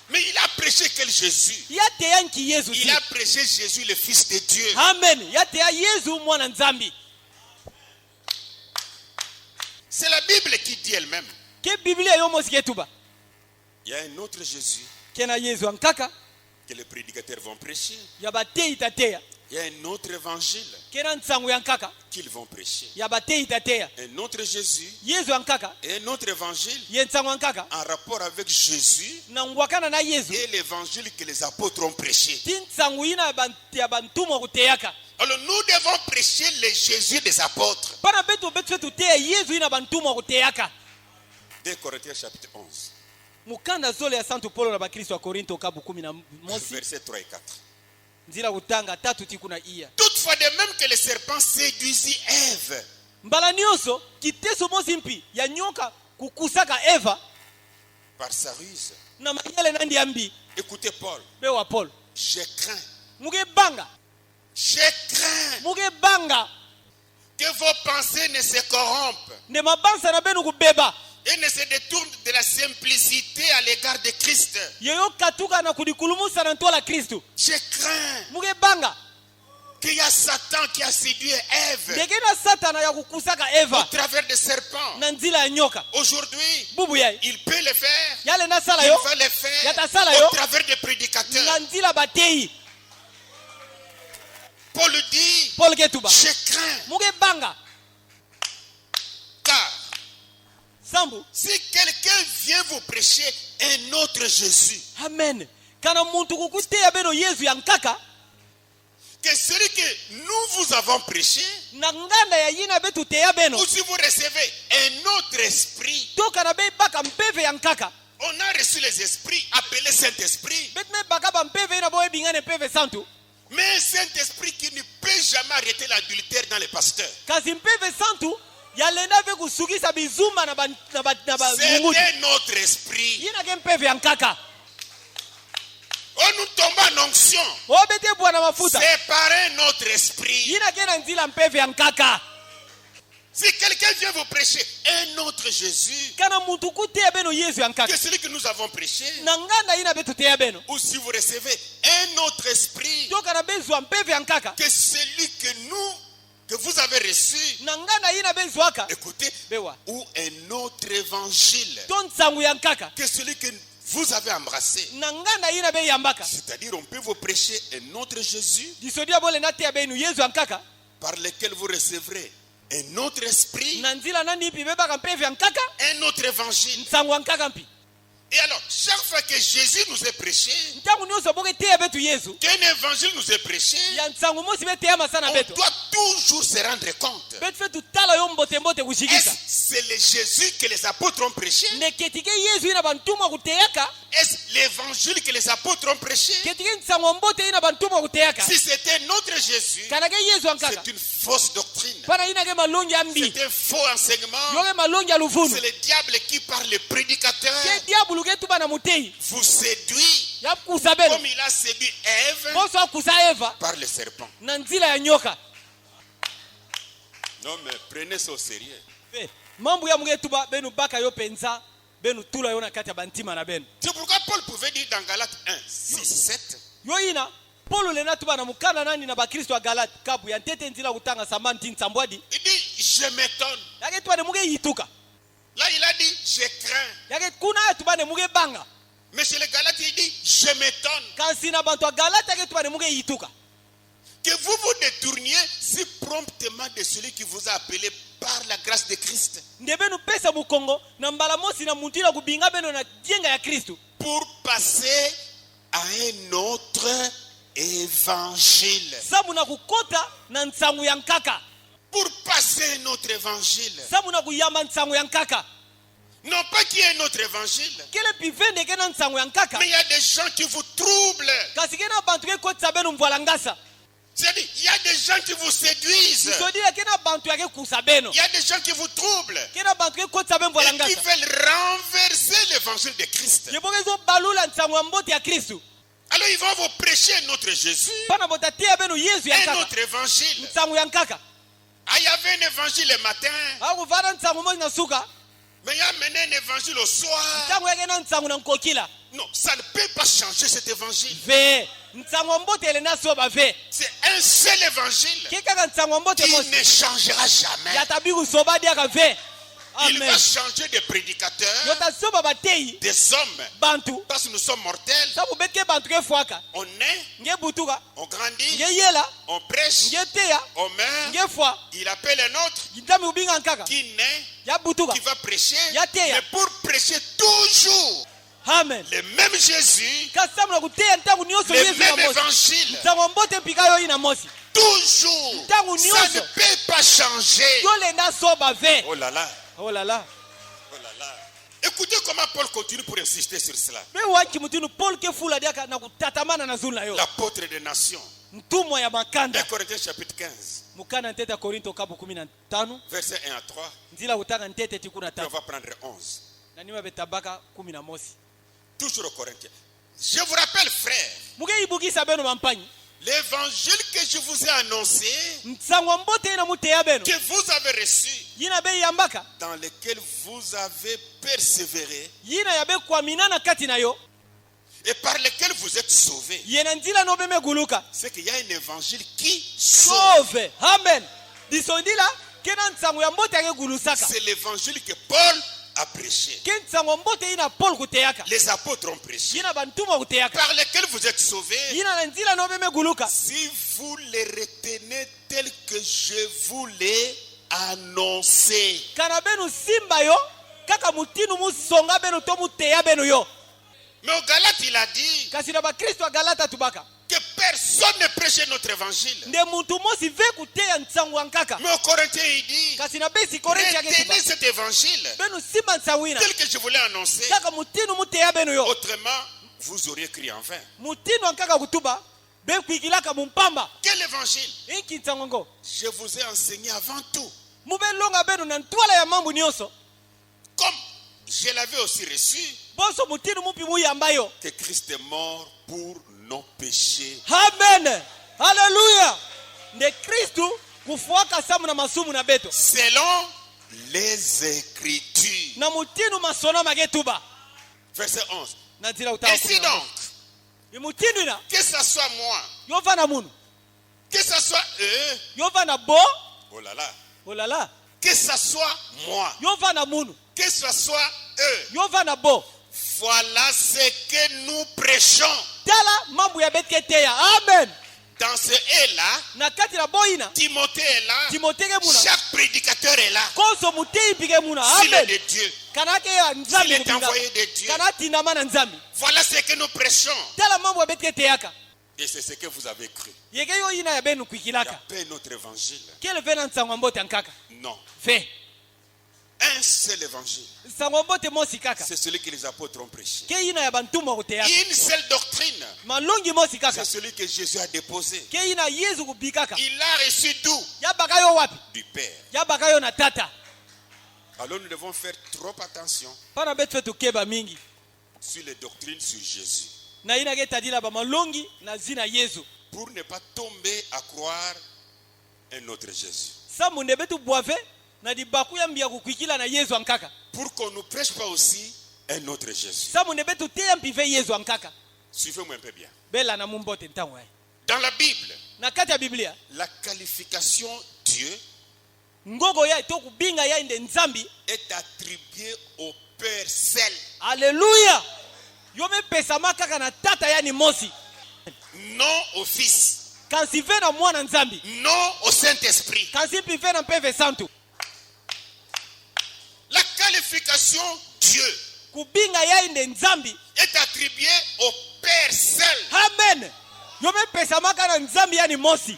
Mais il a prêché quel Jésus? ya teya nki Yesu Il ti. a prêché Jésus, le Fils de Dieu. Amen. Ya teya Yesu mwana nzambi. C'est la Bible qui dit elle-même. Ke Biblia yo mosi ketuba Il y a un autre Jésus kena Yesu ankaka que les prédicateurs vont prêcher. ya bateyi tateya Il y a un autre évangile kena ntsangu ya nkaka qu'ils vont prêcher. ya bateyi tateya Un autre Jésus Yesu ankaka et un autre évangile ye ntsangu ankaka en rapport avec Jésus na ngwakana na Yesu et l'évangile que les apôtres ont prêché. ti ntsangu yina ya bantumwa kuteyaka. Alors nous devons prêcher le Jésus des apôtres. Pana betu betu fetu teya Yesu yina bantumwa kuteyaka. 2 Corinthiens chapitre 11. mukanda zole ya Santo Paulo na bakristo wa Korinto kabu 11 Versets 3 et 4. nzila kutanga 3 tikuna iya. Toutefois, de même que le serpent séduisit Ève Mbala nyoso kiteso mosi mpi ya nyoka kukusaka Eva par sa ruse. na mayele nandi ambi Écoutez Paul. bewa Paul. Je crains Muge banga que vos pensées ne se corrompent ne mabansa na benu kubeba et ne se détournent de la simplicité à l'égard de Christ. yoyo katuka na kudikulumusa na ntola Kristo. Je crains Muge banga qu'il y a Satan qui a séduit Ève ndekena satana ya kukusaka au Eva travers des serpents. na nzila ya nyoka. Aujourd'hui, Bubu yai il peut le faire. yale na sala Il yo va le faire Yata sala yo. au travers des na prédicateurs. nzila batei. Paul dit, Paul ketuba je crains, muge banga car sambu. si quelqu'un vient vous prêcher un autre Jésus, Amen. Kana muntu kukuteya beno Yesu ya nkaka que celui que nous vous avons prêché, na nganda ya yina betu teya beno ou si vous recevez un autre esprit, toka na bei baka mpeve ya nkaka on a reçu les esprits appelés Saint-Esprit, betu me baka ba mpeve ina boye bingane mpeve santu mais un Saint-Esprit qui ne peut jamais arrêter l'adultère dans les pasteurs. kazi mpeve santu yalenda ve kusukisa bizuma na ba C'est munguti un autre esprit. yina ke mpeve ya nkaka Oh, nous tombons en onction. obete bwana mafuta C'est par un autre esprit. yina ke na nzila mpeve ya nkaka. Si quelqu'un vient vous prêcher un autre Jésus Kana muntu kuteya beno Yesu ya nkaka que celui que nous avons prêché, na nganda yina betu teya beno ou si vous recevez un autre esprit toka na bezwa mpeve ya nkaka que celui que vous avez reçu, na nganda yina bezwaka écoutez, bewa ou un autre évangile to nsangu ya nkaka que celui que vous avez embrassé. na nganda yina be yambaka C'est-à-dire, on peut vous prêcher un autre Jésus disodia bole na teya benu Yesu ya nkaka par lequel vous recevrez un autre esprit, na nzila nani ipi bebaka mpeve ya nkaka un autre évangile. nsangu ya nkaka mpi. Et alors, chaque fois que Jésus nous est prêché, Ntangu nyonso boke teya betu Yesu qu'un évangile nous est prêché, ya nsangu mosi be teya masana on betu doit toujours se rendre compte. betu fe tutala yo mbote mbote kushikisa C'est le Jésus que les apôtres ont prêché? neketike Yesu ina bantumwa kuteyaka Est-ce l'évangile que les apôtres ont prêché? ketike nsangu ya mbote ina bantumwa kuteyaka Si c'était notre Jésus, kanake Yesu ya nkaka c'est une fausse doctrine. pana ina ke malongi ya mbi C'est un faux enseignement. yoke malongi ya luvunu C'est le diable qui, par le prédicateur, ke diabulu ke tuba na muteyi vous séduit ya kusa beno comme il a séduit Ève boso akusa Eva par le serpent. na nzila ya nyoka. Non, mais prenez ça au sérieux. Fe, mambo ya muge tuba benu baka yo penza benu tula yo na kati ya bantima na benu C'est pourquoi Paul pouvait dire dans Galates 1, 6, 7, yo ina Paulo lena tuba na mukana nani na bakristo wa Galati kabu ya ntete nzila kutanga samanti nsambwadi il dit, je m'étonne. yake tuba ne muge yituka Là, il a dit, je crains. yake kuna ya tuba ne muge banga Mais chez les Galates, il dit, je m'étonne kansi na bantu wa Galati yake tuba ne muge yituka que vous vous détourniez si promptement de celui qui vous a appelé par la grâce de Christ nde benu pesa mukongo na mbala mosi na muntila kubinga beno na jenga ya Kristo pour passer à un autre évangile. sabu na kukota na nsangu ya nkaka Pour passer à un autre évangile. sabu na kuyamba nsangu ya nkaka Non pas qu'il y ait un autre évangile, kele pivende ke na nsangu ya nkaka mais il y a des gens qui vous troublent. kasi ke na bantu ke kotisa benu mvwala ngasa C'est-à-dire, il y a des gens qui vous séduisent. isodila ke na bantu yake kusa beno Il y a des gens qui vous troublent ke na bantu ke kotisa be mvwala et qui ngasa veulent renverser l'évangile de Christ. yeboke ezobalula nsangu ya mbote ya Kristo Alors ils vont vous prêcher un autre Jésus, pana botateya benu Yesu ya un nkaka autre évangile. nsangu ya nkaka Ah, il y avait un évangile le matin, akuvana nsangu mosi na suka mais il y a mené un évangile au soir. nsangu yake na nsangu na nkokila Non, ça ne peut pas changer cet évangile. ve nsangu ya mbote ele na soba ve C'est un seul évangile ke kaka nsangu ya mbote qui mosi ne changera jamais. yatabi kusoba diaka ve. Il va Amen changer de prédicateurs, yotasoba bateyi des hommes, bantu parce que nous sommes mortels. sabu beke bantu ke fwaka On naît, nge butuka on grandit, nge yela on prêche, nge teya on meurt. nge fwa Il appelle un autre yitami ubinga nkaka qui naît, ya butuka qui va prêcher, Yateya. mais pour prêcher toujours amen le même Jésus, kasi sabu na kuteya ntangu nyonso le Yesu na même mosi évangile. nsangu ya mbote mpika yo ina mosi Toujours. Ntangu Ça nyonso. ne peut pas changer. yolenda soba ve Oh là là. oh la la Oh là là. Écoutez comment Paul continue pour insister sur cela. be waki mutinu Paul ke fula diaka na kutatamana na zulu na yo L'apôtre des nations. mtumwa ya 1 makanda Corinthiens chapitre 15, mukana ntete Korinto kabu 15 versets 1 à 3. nzila kutaka ntete tikuna Et on 3 va prendre 11. na nima betabaka 11 Toujours aux Corinthiens. Je vous rappelle, frères, muke ibukisa beno mampanyi l'évangile que je vous ai annoncé, mtsango mbote ina muteya beno que vous avez reçu, yina be yambaka dans lequel vous avez persévéré yina yabe kwaminana kati na yo et par lequel vous êtes sauvés, yena nzila no beme guluka c'est qu'il y a un évangile qui sauve. sauve amen disondila kena ntsango ya mbote yake gulusaka C'est l'évangile que Paul a prêché. ke ntsango mbote ina Paul kuteyaka Les apôtres ont prêché. yina bantuma kuteyaka Par lequel vous êtes sauvés, yina na nzila no beme guluka si vous les retenez tels que je vous l'ai annoncé. kana benu simba yo kaka mutinu musonga benu to muteya benu yo Mais au Galates, il a dit kasi na bakristo ya galata tubaka que personne ne prêchait notre évangile. nde muntu mosi ve kuteya ntsango ya nkaka Mais au Corinthiens, il dit kasi na besi korinti yake tuba retenez cet évangile benu simba ntsango ina tel que je vous l'ai annoncé. kaka mutinu muteya benu yo Autrement, vous auriez crié en vain. mutinu ya nkaka kutuba be kuikilaka mumpamba Quel évangile? inki ntsango ngo Je vous ai enseigné avant tout, mubelonga benu na ntwala ya mambo nyonso comme je l'avais aussi reçu, bonso mutinu mupi muyamba yo que Christ est mort pour nos péchés. amen haleluya nde kristu kufuaka samu na masumu na beto Selon les Écritures. na mutinu masona magetuba Verset 11. na nzila utawa Ainsi donc, mutinu ina que ce soit moi, yova na munu que ce soit eux, yova na bo oh là là, olala que ce soit moi, yova na munu que ce soit eux, yova na bo voilà ce que nous prêchons. tala mambo ya betketeya amen Dans ce et-là, na kati na boyina Timothée est là, timoteke muna chaque prédicateur est là. koso muteyi pike muna S'il est amen de Dieu, kanake ya s'il nzambi est kupinga envoyé de Dieu, kana tinama na nzambi voilà ce que nous prêchons. tala mambo ya betketeyaka Et c'est ce que vous avez cru. yeke yo ina ya benu Il n'y a kuikilaka pas notre évangile. kele ve na ntsango mbote ya nkaka Non. fe Un seul évangile. ntsango mbote mosi kaka C'est celui que les apôtres ont prêché. ke ina ya bantumwa kuteyaka Une seule doctrine. malongi mosi kaka C'est celui que Jésus a déposé. ke ina yesu kubikaka Il l'a reçu d'où? yabaka yo wapi Du Père. yabaka yo na tata Alors nous devons faire trop attention pana betu fe tukeba mingi sur les doctrines sur Jésus. na ina ke tadila bamalongi na zina yesu Pour ne pas tomber à croire un autre Jésus. samu nde betu bwave na dibaku ya mbia kukwikila na yesu ankaka Pour qu'on ne prêche pas aussi un autre Jésus. samu nde betu teya mpive yesu ankaka Suivez-moi un peu bien. bela na mumbote ntango ai Dans la Bible, na kati ya biblia la qualification Dieu ngogo ya to kubinga ya inde nzambi est attribuée au Père seul. haleluya yo mepesama kaka na tata yani mosi Non au Fils. kansi ve na mwana nzambi Non au Saint-Esprit. kansi mpi ve na mpeve santu La qualification Dieu kubinga ya inde nzambi est attribuée au Père seul amen yo mepesama kaka na nzambi yani mosi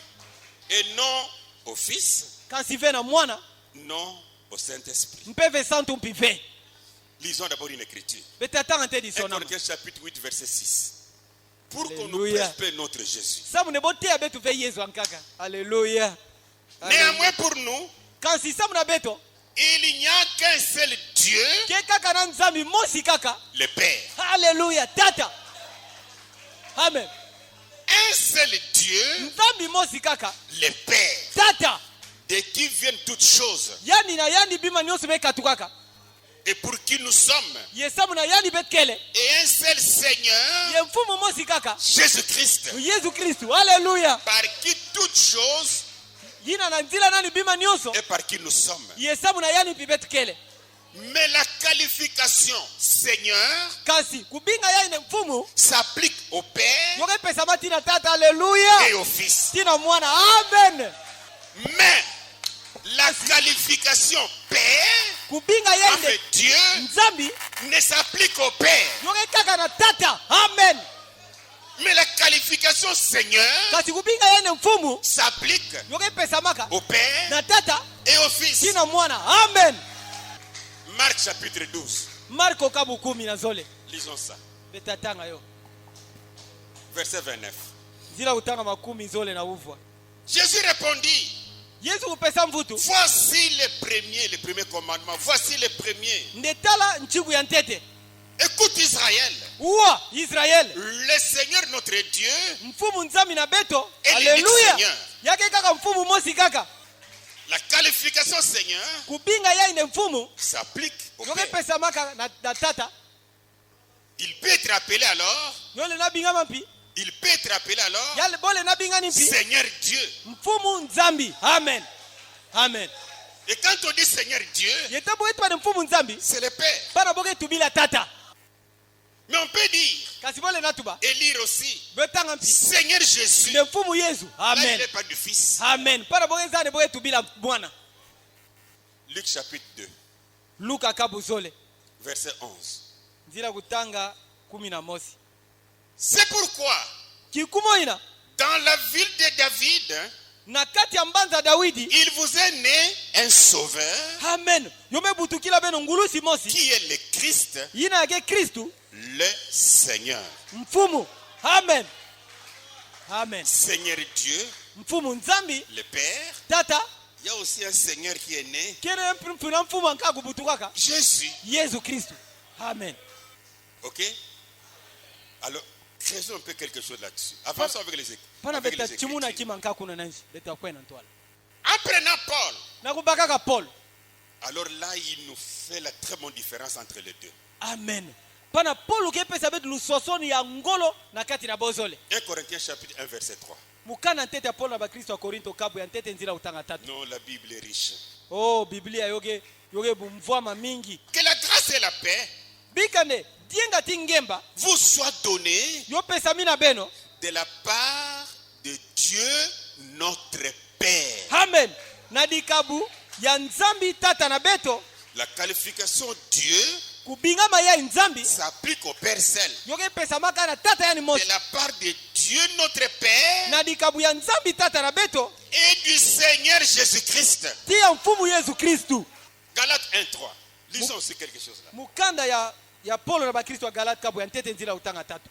et non au Fils, kansi ve na mwana non au Saint-Esprit. mpeve santu mpi ve Lisons d'abord une écriture. betatanga te 1 disonama Corinthiens chapitre 8 verset 6. Pour qu'on nous Alléluia. prêche pas notre Jésus. samu ne boteya betu ve yesu ankaka haleluya Néanmoins pour nous, kansi samu na beto il n'y a qu'un seul Dieu, ke kaka na nzambi mosi kaka le Père. haleluya tata amen Un seul Dieu, nzambi mosi kaka le Père, tata de qui viennent toutes choses yani na yani bima nyonso bekatu kaka et pour qui nous sommes. ye samu na yani betkele Et un seul Seigneur, ye mfumu mosi kaka Jésus-Christ, yesu kristu haleluya par qui toutes choses yina na nzila nani bima nyonso et par qui nous sommes. ye samu na yani mpi betkele Mais la qualification Seigneur kasi kubinga yani mfumu s'applique au Père yokepesama tina tata haleluya et au Fils. tina mwana amen Mais la qualification Père, kubinga en yende fait Dieu, nzambi ne s'applique au Père. yoke kaka na tata amen Mais la qualification Seigneur kasi kubinga yende mfumu s'applique yokepesamaka au Père na tata et au Fils. tina mwana amen Marc chapitre 12. Marko kabu 10 na zole. Lisons ça. Betatanga yo. Verset 29. Nzila kutanga makumi zole na uvwa. Jésus répondit, Yesu kupesa mvutu. voici le premier commandement. Voici le premier. Ndetala nchigu ya ntete. Écoute Israël. Uwa Israel. Le Seigneur notre Dieu Mfumu nzami na beto. est l'unique Alléluia. Seigneur. Yake kaka mfumu mosi kaka. La qualification Seigneur Kubinga ya ine mfumu. s'applique au Yoke Père. pesa maka na tata. Il peut être appelé alors, Yole na binga mampi. il peut être appelé alors Yale bole na binga nimpi. Seigneur Dieu. Mfumu nzambi. Amen. Amen. Et quand on dit Seigneur Dieu, Yetabu etu bade mfumu nzambi. c'est le Père. Para boke tubila tata. Mais on peut dire Kasi bole natuba. et lire aussi Betanga mpi. Seigneur Jésus. Ne mfumu Yesu. Là, il Amen. n'est pas du Fils. Amen. Para boke zane boke tubila mwana. Luc chapitre 2, Luka kabu zole. verset 11. Nzila kutanga 11. C'est pourquoi Kikumo ina. dans la ville de David, Na kati ya mbanza Dawidi. il vous est né un sauveur Amen. Yome butukila beno ngulusi mosi. qui est le Christ, Yina yake Kristu. le Seigneur. Mfumu. Amen. Amen. Seigneur Dieu, Mfumu nzambi. le Père. Tata. Il y a aussi un Seigneur qui est né, Kene mpuna mfumu anka kubutukaka. Jésus. Yesu Kristu. Amen. Ok? Alors, creusons un peu quelque chose là-dessus. Avançons avec les Pana avec beta les chimuna Écritures. kima nka kuna nanji. Beta kwena ntwala. En prenant Paul, Na kubakaka Paul. alors là, il nous fait la très bonne différence entre les deux. Amen. Pana Paul ukepesa betu lusosoni ya ngolo na kati na bozole. 1 Corinthiens chapitre 1 verset 3. Mukana ntete ya Paul na bakristo wa Korinto kabu ya ntete nzila utanga tatu. Non, la Bible est riche. Oh, Biblia yoge bumvwama mingi. Que la grâce et la paix Bikane dienga tingemba vous soient données yo pesa mina beno. de la part de Dieu notre Père. Amen. Na dikabu ya nzambi tata na beto La qualification Dieu kubingama ya nzambi s'applique au Père seul. yoge pesa maka na tata yani De mosi. la part de Dieu notre Père Na dikabu ya nzambi tata na beto et du Seigneur Jésus-Christ. tia mfumu Yesu Kristu. Galates 1:3. Lisons aussi quelque chose là. Mukanda ya Paulo na bakristo wa Galate kabu ya ntete nzila utanga tatu.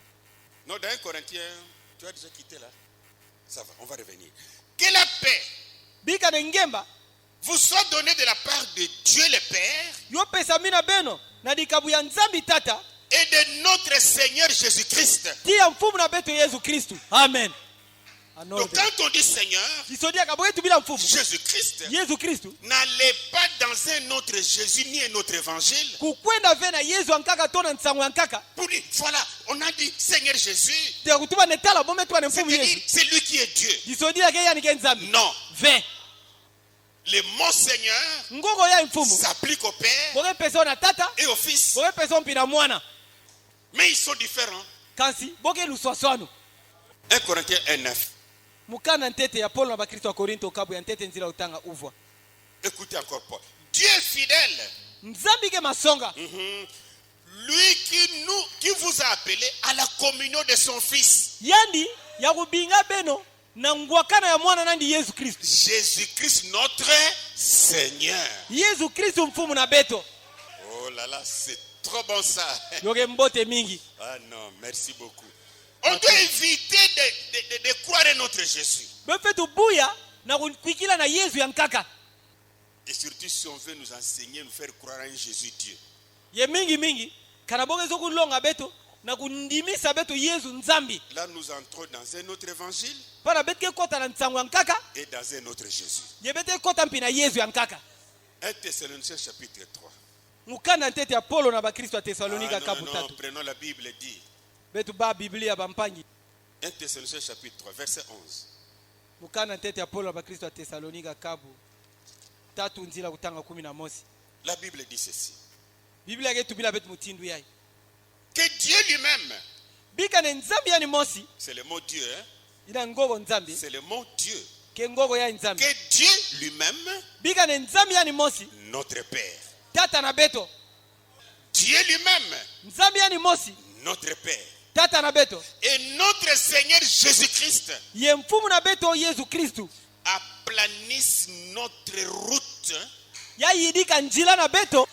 Non, dans 1 Corinthiens, tu as déjà quitté là. Ça va, on va revenir. Que la paix Bikane ngemba vous soit donnée de la part de Dieu le Père yo pesa mina beno na dikabu ya nzambi tata et de notre Seigneur Jésus-Christ. tia mfumu na beto Yesu Kristu. Amen. Donc quand on dit Seigneur, Kisodia kaboye tubila mfumu Jésus-Christ, Yesu Kristu. n'allez pas dans un autre Jésus ni un autre évangile Kukwenda vena Yesu ankaka tona nsangu ankaka. pour dire, voilà, on a dit Seigneur Jésus, Tia kutuba netala bome tuwa ne mfumu c'est-à-dire Yesu. c'est lui qui est Dieu. Kisodia ke yani ke nzambi. Non, Ve. le mot Seigneur Ngoko ya mfumu. s'applique au Père Boge pesa na tata. et au Fils. Boge pesa mpina mwana. Mais ils sont différents. Kansi boge luswaswano. 1 Corinthiens 1:9. Mukana ntete ya Paulo na bakristo wa Korinto kabu ya ntete nzila utanga uvwa. Écoutez encore Paul. Dieu est fidèle. Nzambi ke masonga. Lui qui vous a appelé à la communion de son Fils. Yandi ya kubinga beno na ngwakana ya mwana nandi Yesu Kristu. Jésus-Christ notre Seigneur. Yesu Kristu mfumu na beto. Oh là là, c'est trop bon ça. Yoge mbote mingi. Ah non, merci beaucoup. On doit éviter de croire en notre Jésus. Befetu buya na kuikila na Yesu yankaka. Et surtout si on veut nous enseigner, nous faire croire en Jésus Dieu. Ye mingi kana boge zo kulonga beto na kundimisa beto Yesu nzambi. Là, nous entrons dans un autre évangile Para betke kota na nsangu yankaka. et dans un autre Jésus. Ye bete kota mpina Yesu yankaka. 1 Thessaloniciens chapitre 3. Mukana ntete ya Paulo na bakristo wa Thessalonika kabu non, tatu. prenons la Bible dit. Betu ba Biblia bampangi. 1 Thessaloniciens chapitre 3, verset 11. Mukana ntete ya Paulo na bakristo wa Thessalonika kabu tatu nzila kutanga 11. La Bible dit ceci. Biblia yetu bila betu mutindu yai. Que Dieu lui-même, Bikane nzambi yani mosi c'est le mot Dieu, hein? ina ngogo nzambi C'est le mot Dieu. ke ngogo ya nzambi. Que Dieu lui-même, Bikane nzambi yani mosi notre Père. tata na beto. Dieu lui-même, Nzambi yani mosi notre Père. tata na beto. Et notre Seigneur Jésus-Christ Ye mfumu na beto Yesu Kristu. aplanisse notre route, Ya yidika njila na beto.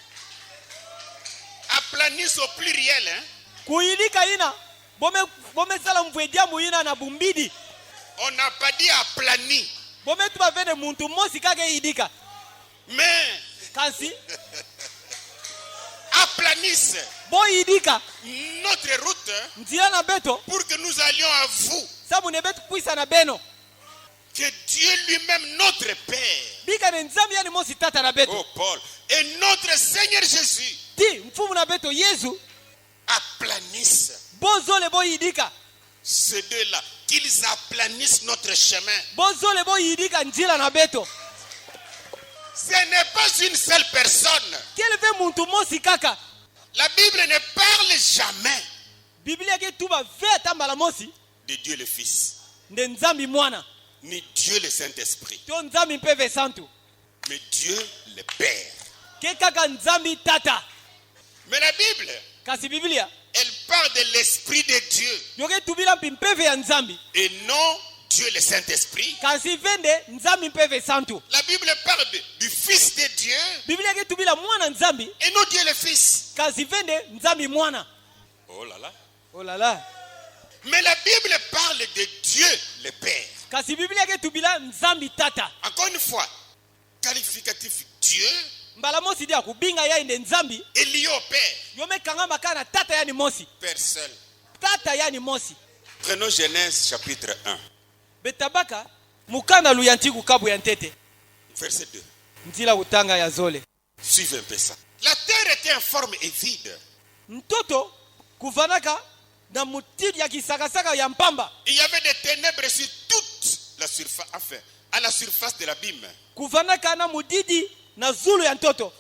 aplanissent au pluriel. Hein? Kuidika ina. Bome sala mvwedia muina na bumbidi. On n'a pas dit aplani. Bome tuba vende muntu mosi kage idika. Mais Kasi aplanissent bo idika notre route nzira na beto pour que nous allions à vous. sabu ne betu kuisa na beno. Que Dieu lui-même, notre Père, Bika ne nzambi yani mosi tata na beto. oh Paul, et notre Seigneur Jésus Ti mfumu na beto Yesu aplanissent bozole bo idika. ces deux-là, qu'ils aplanissent notre chemin. Bozole bo idika nzira na beto. Ce n'est pas une seule personne. Quel fait muntu mosi kaka. La Bible ne parle jamais Biblia ke tuba veta mala mosi de Dieu le Fils, nde nzambi mwana. ni Dieu le Saint-Esprit, To nzambi mpeve santu. mais Dieu le Père. Ke kaka nzambi tata. Mais la Bible, Kasi Biblia elle parle de l'Esprit de Dieu yoke tubila mpeve ya nzambi. et non Dieu le Saint-Esprit. Kasi vende nzambi mpeve santu. La Bible parle du Fils de Dieu Biblia ke tubila mwana nzambi. et non Dieu le Fils. Kasi vende nzambi mwana. Oh là là. Oh là là. Mais la Bible parle de Dieu le Père. Kasi Biblia ke tubila nzambi tata. Encore une fois, qualificatif Dieu Mbala mosi dia kubinga ya inde nzambi. est lié au Père. Yome kanga makana tata yani mosi. Père seul. Tata yani mosi. Prenons Genèse chapitre 1, Betabaka mukanda luyantiku kabu ya ntete. verset 2. Nzila utanga ya zole. Suivez un peu ça. La terre était informe et vide. Mtoto kuvanaka na mutidi ya kisakasaka ya mpamba. Il y avait des ténèbres sur toute la surface, enfin, à la surface de l'abîme. Kuvanaka na mudidi na zulu ya ntoto.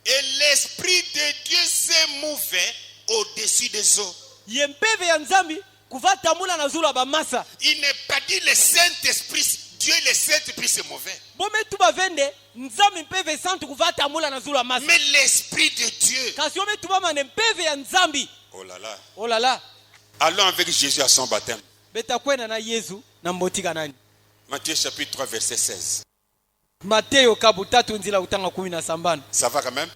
Et l'Esprit de Dieu se mouvait au-dessus des eaux. Yempeve ya nzambi kuvata mula na zulu abamasa. Il n'est pas dit le Saint-Esprit, Dieu le Saint-Esprit se mouvait. Bome tuba vende nzambi mpeve santu kuvata mula na zulu amasa. Mais l'Esprit de Dieu. Kasi yome tuba mane mpeve ya nzambi. Oh là là. Oh là là. Allons avec Jésus à son baptême. Beta kwenda na Yesu na mbotika nani. Matthieu chapitre 3 verset 16. Mateo kabu tatu nzila utanga 17. Ça va quand même?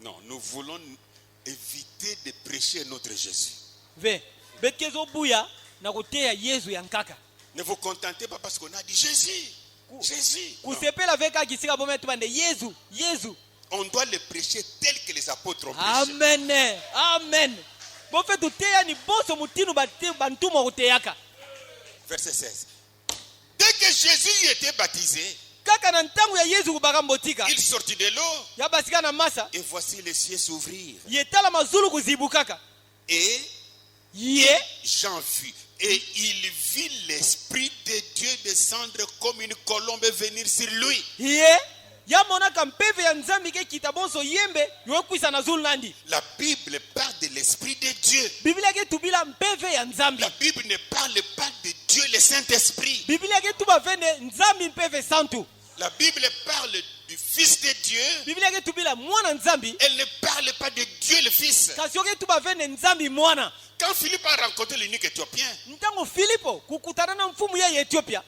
Non, nous voulons éviter de prêcher notre Jésus. Ve bekezo buya na kuteya Yesu ya nkaka. Ne vous contentez pas parce qu'on a dit Jésus. Jésus. Non. Kusepela veka kisika bome tubande Yesu, Yesu. On doit le prêcher tel que les apôtres ont prêché. Amen. Amen. Bofe tuteya ni boso mutinu bantumo kuteyaka. Verset 16. Dès que Jésus était baptisé, Kaka na ntangu ya Yesu kubaka mbotika. il sortit de l'eau Ya basika na masa. et voici les cieux s'ouvrir. Yetala mazulu kuzibukaka. Et Ye Jean vit. Et il vit l'Esprit de Dieu descendre comme une colombe venir sur lui. ye ya monaka mpeve ya nzambi ke kitabonso yembe yokwisa na zulu nandi. La Bible parle de l'Esprit de Dieu. Biblia ke tubila mpeve ya nzambi. La Bible ne parle pas de Dieu le Saint-Esprit. Biblia ke tuba vende nzambi mpeve santu. La Bible parle du Fils de Dieu. Biblia ke tubila mwana nzambi. Elle ne parle pas de Dieu le Fils. Kasi yoke tuba vende nzambi mwana. Quand Philippe a rencontré l'unique Éthiopien, Ntango Filipo kukutana na mfumu ya Ethiopia.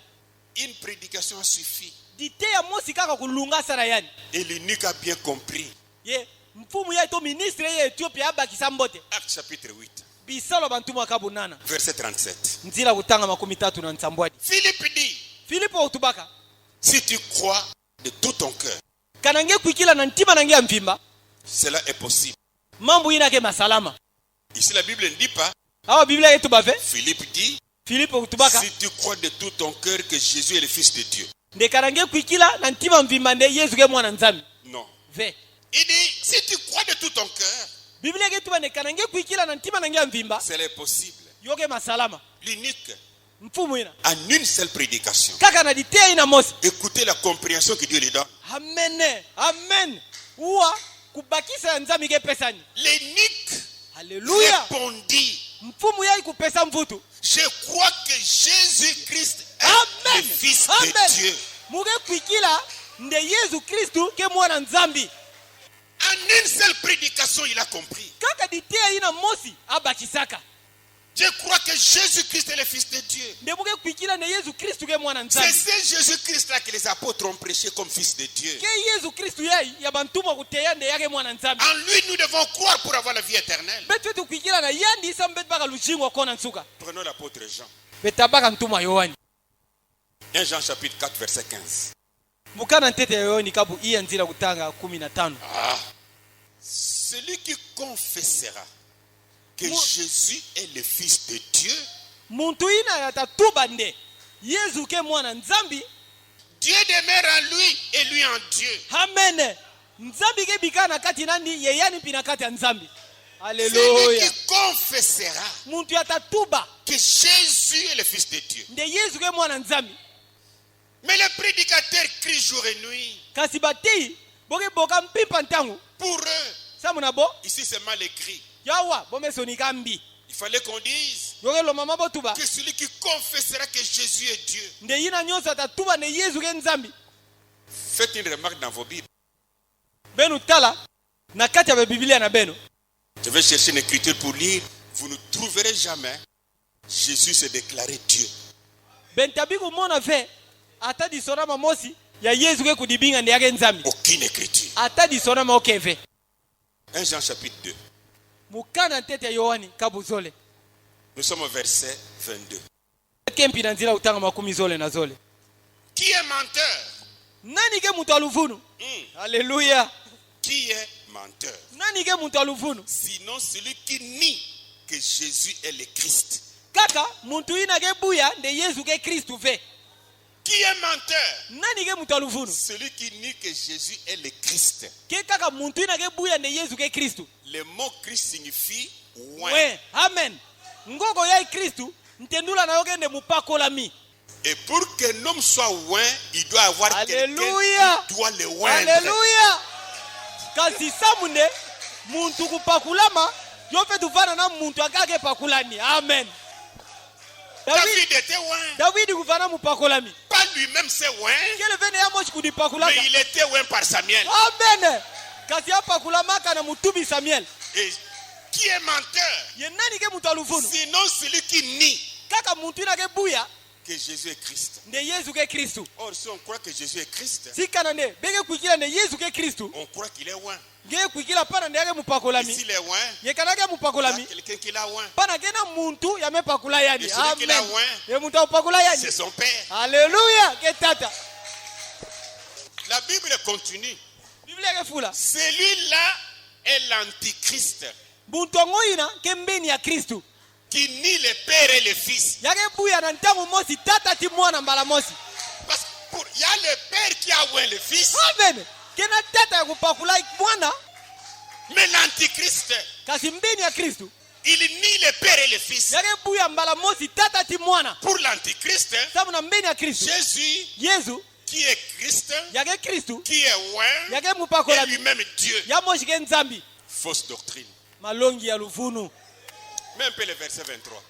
une prédication a suffi. Dite ya mosi kaka kulunga sana yani. Et l'unique a bien compris. Ye mfumu ya ito ministre ya Ethiopia abakisa mbote. Acte chapitre 8, Bisalo bantu makabunana. verset 37. Nzila kutanga 13 na nsambwadi. Philippe dit, Filipo utubaka. si tu crois de tout ton cœur, Kanange kuikila na ntima nange ya mvimba. cela est possible. Mambo ina ke masalama. Ici, la Bible ne dit pas. Awa Biblia yetu bave. Philippe dit, Filipo utubaka. si tu crois de tout ton cœur que Jésus est le Fils de Dieu. Nde kanange kuikila na ntima mvimba nde Yesu ke mwana nzambi. Non. Ve. Il dit, si tu crois de tout ton cœur, Biblia yetu bane kanange kuikila na ntima nange ya mvimba. cela est possible. Yoke masalama. L'unique, Mfumu ina. en une seule prédication. Kaka na dite ina mosi. Écoutez la compréhension que Dieu lui donne. Amen. Amen. Uwa kubakisa ya nzambi ke pesani. L'unique Hallelujah. répondit, Mfumu ya ikupesa mvutu. je crois que Jésus-Christ est Amen. le Fils Amen. de Dieu. Muge kuikila nde Yesu Kristu ke mwana nzambi. En une seule prédication, il a compris. Kaka dite ina mosi abakisaka. Je crois que Jésus-Christ est le Fils de Dieu. ndebuke kuikila ne Yesu Kristu ke mwana C'est nzambi ce Jésus-Christ-là que les apôtres ont prêché comme Fils de Dieu. ke Yesu Kristu yai ya bantumwa kuteya nde yake mwana nzambi En lui, nous devons croire pour avoir la vie éternelle. betu wetu kuikila na yandi isa mbetu baka lushingwa kona nsuka Prenons l'apôtre Jean. betabaka ntumwa Yohani 1 Jean chapitre 4 verset 15. mukana ntete ya Yohani kabu iya nzira kutanga 15 Celui qui confessera que Jésus est le Fils de Dieu, muntu ina yatatuba nde Yesu ke mwana nzambi Dieu demeure en lui et lui en Dieu. amen nzambi ke bikana kati nandi yeyani pina kati ya nzambi Celui Alléluia qui confessera muntu yatatuba que Jésus est le Fils de Dieu. nde Yesu ke mwana nzambi Mais le prédicateur crie jour et nuit. kasi batei boke boka mpipa ntangu Pour eux, samuna bo ici c'est mal écrit. yawa bomesonika mbi Il fallait qu'on dise yoke loma mabotuba que celui qui confessera que Jésus est Dieu. nde yina nyonso atatuba nde Yesu ke nzambi Faites une remarque dans vos Bibles. benu tala na kati ya Biblia na beno Je vais chercher une écriture pour lire. Vous ne trouverez jamais Jésus se déclarer Dieu. bentabi kumona fe ata disona mamosi ya Yesu ke kudibinga nde yake nzambi Aucune écriture. ata disona maokeve 1 Jean chapitre 2. mukana ntete ya Yohani kabuzole Nous sommes au verset 22. kempi na nzira utanga makumi zole na zole Qui est menteur? nani ke mutu aluvunu Alléluia Qui est menteur? nani ke mutu aluvunu Sinon celui qui nie que Jésus est le Christ. kaka muntu ina ke buya nde Yesu ke Kristu ve Qui est menteur? nani ke mutu aluvunu Celui qui nie que Jésus est le Christ. ke kaka muntu ina ke buya nde Yesu ke Kristu Le mot Christ signifie oint. we amen ngoko ya Kristu ntendula na yoke nde mupakolami Et pour qu'un homme soit oint, il doit avoir Alléluia. quelqu'un qui doit le oindre. Alléluia kasi samunde muntu kupakulama yope tufana na muntu akake pakulani amen David était oint. David kufana mupakolami Pas lui-même c'est oint, kele vene ya moshi kudipakulaka mais il était oint par Samuel. amen kasi apakulamaka na mutubi Samuel Et qui est menteur? ye nani ke mutu aluvunu Sinon celui qui nie kaka muntu ina ke buya que Jésus est Christ. nde Yesu ke Kristu Or, si on croit que Jésus est Christ, sikana nde beke kuikila nde Yesu ke Kristu on croit qu'il est oint. ngeke kuikila pana nde yake Et mupakolami s'il est oint, ye kana ke il y a mupakolami quelqu'un qui l'a oint. pana kena muntu yamepakula yani Et celui qui l'a amen oint, ye muntu apakula yani c'est son Père. Alléluia ke tata La Bible continue. Biblia ke fula Celui-là est l'antichrist muntu ngoina ke mbeni ya Kristu qui nie le Père et le Fils. yake buya na ntango mosi tata ti mwana mbala mosi Parce qu'il y a le Père qui a oint le Fils, amen kena tata ya kupakula mwana mais l'antichrist, kasi mbeni ya Kristu il nie le Père et le Fils. yake buya mbala mosi tata ti mwana Pour l'antichrist, sabu na mbeni ya Kristu Jésus, Yesu qui est Christ, yake Kristu qui est oint, yake est mupakolami lui-même Dieu. ya moshi ke nzambi Fausse doctrine. malongi ya luvunu Mets un peu le verset 23.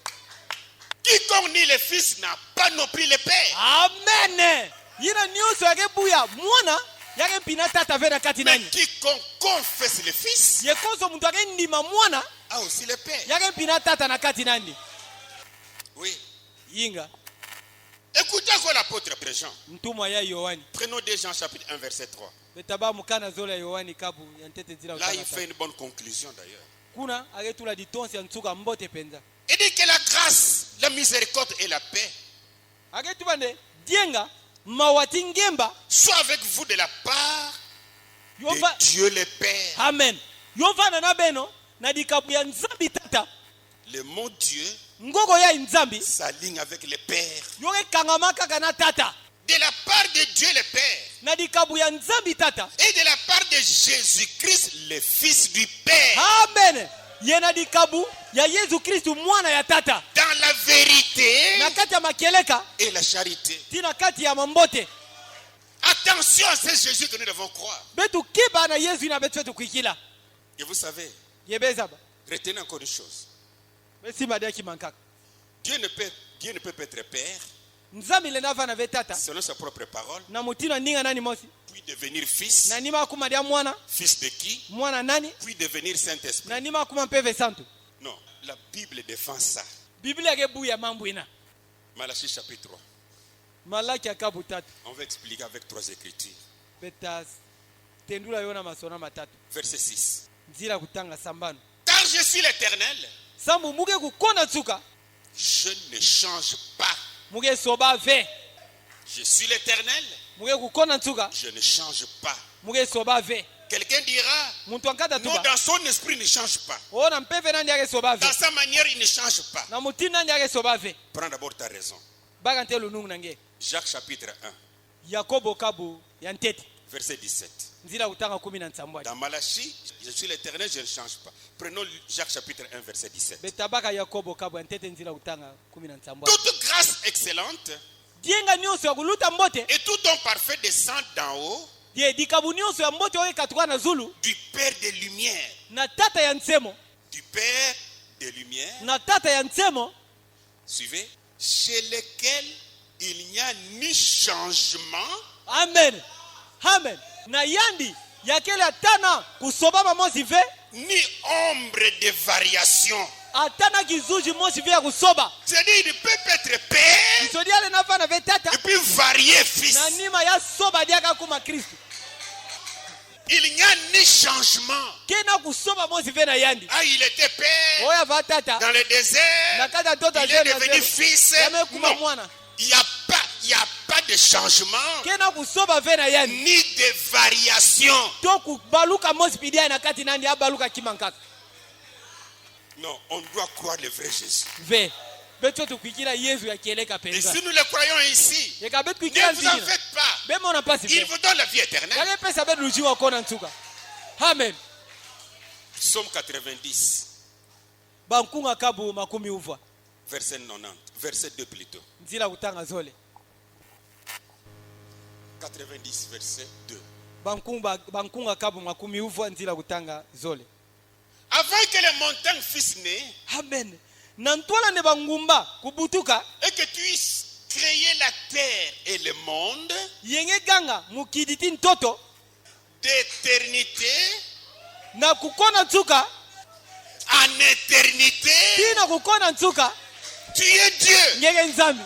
Quiconque nie le Fils n'a pas non plus le Père. amen yina nyonso yake buya mwana yake mpina tata ve na kati Mais nani quiconque confesse le Fils ye konso muntu ake ndima mwana a aussi le Père. yake mpina tata na kati nani Oui. yinga Écoutez encore l'apôtre après Jean. mtumwa ya Yohani Prenons 2 Jean chapitre 1 verset 3. betaba mukana zola ya Yohani kabu ya ntete nzira Là, il utanga fait une bonne conclusion d'ailleurs. kuna aketula ditonsi ya nsuka mbote penza Il dit que la grâce, la miséricorde et la paix aketuba nde dienga mawati ngemba soient avec vous de la part yova de Dieu le Père. amen yovana na beno na dikabu ya nzambi tata Le mot Dieu ngoko ya nzambi s'aligne avec le Père. yoke kangama kaka na tata De la part de Dieu le Père na dikabu ya nzambi tata et de la part de Jésus-Christ, le Fils du Père. amen ye na dikabu ya Yesu Kristu mwana ya tata Dans la vérité na kati ya makeleka et la charité. tina kati ya mambote Attention, c'est Jésus que nous devons croire. betu kiba na Yesu ina betu fetu kuikila Et vous savez, yebezaba retenez encore une chose. besimba dia kimankaka Dieu ne peut pas être Père nzambi le nava na ve tata selon sa propre parole, na mutina ninga nani mosi puis devenir Fils. na nima akuma dia mwana Fils de qui? mwana nani Puis devenir Saint-Esprit. na nima akuma mpeve santu Non, la Bible défend ça. biblia ke buya mambo ina Malachie chapitre 3. malaki akabu tatu On va expliquer avec 3 écritures. beta tendula yona masona matatu Verset 6. nzila kutanga sambano Car je suis l'Éternel, sambu muke kukona tsuka je ne change pas. muke soba ve Je suis l'Éternel, muke kukona tsuka je ne change pas. muke soba ve Quelqu'un dira, muntu ankata non, tuba dans son esprit, il ne change pas. ona mpeve nandi yake soba ve Dans sa manière, il ne change pas. na mutini nandi yake soba ve Prends d'abord ta raison. baka nte lunungu nange Jacques chapitre 1, yakobo kabu ya ntete verset 17. nzila kutanga 17 Dans Malachie, je suis l'Éternel, je ne change pas. Prenons Jacques chapitre 1, verset 17. beta baka yakobo kabu ya ntete nzila kutanga 17 Toute grâce excellente dienga nyonso ya kuluta mbote et tout don parfait descend d'en haut ye dikabu nyonso ya mbote oyo ekatuka na zulu du Père des Lumières. na tata ya nsemo Du Père des Lumières. na tata ya nsemo Suivez. Chez lequel il n'y a ni changement, amen amen na yandi yakele atana kusobama mosi ve ni ombre de variation. atana kizuji mosi ve ya kusoba C'est-à-dire, il peut être père isodi ale nafana ve tata et puis varier fils. na nima ya soba diaka kuma kristu Il n'y a ni changement. kena kusoba mosi ve na yandi Ah, il était père oya va tata dans le désert. na kata toto Il est devenu fils. yamekuma Non, mwana il n'y a pas de changement kena kusoba ve na yandi ni de variation. to kubaluka mosi pidia na kati nandi abaluka kimankaka Non, on doit croire le vrai Jésus. ve beto tukwikila yesu yakieleka Et penza si nous le croyons ici, yeka betu ne kwikila vous en nzikina faites pas. bemona mpasi Il ve vous donne la vie éternelle. yake pesa betu lujiwa kona ntuka amen Psaume 90, bankunga kabu makumi uvwa verset 90. Verset 2 plutôt. nzila kutanga zole 90, verset 2. bankunga kabu makumi uvwa nzila kutanga zole Avant que les montagnes fussent nées amen na ntwala ne bangumba kubutuka et que tu eusses créé la terre et le monde, yenge ganga mukiditi ntoto d'éternité na kukona ntuka en éternité, tina kukona ntuka tu es Dieu. ngeke nzambi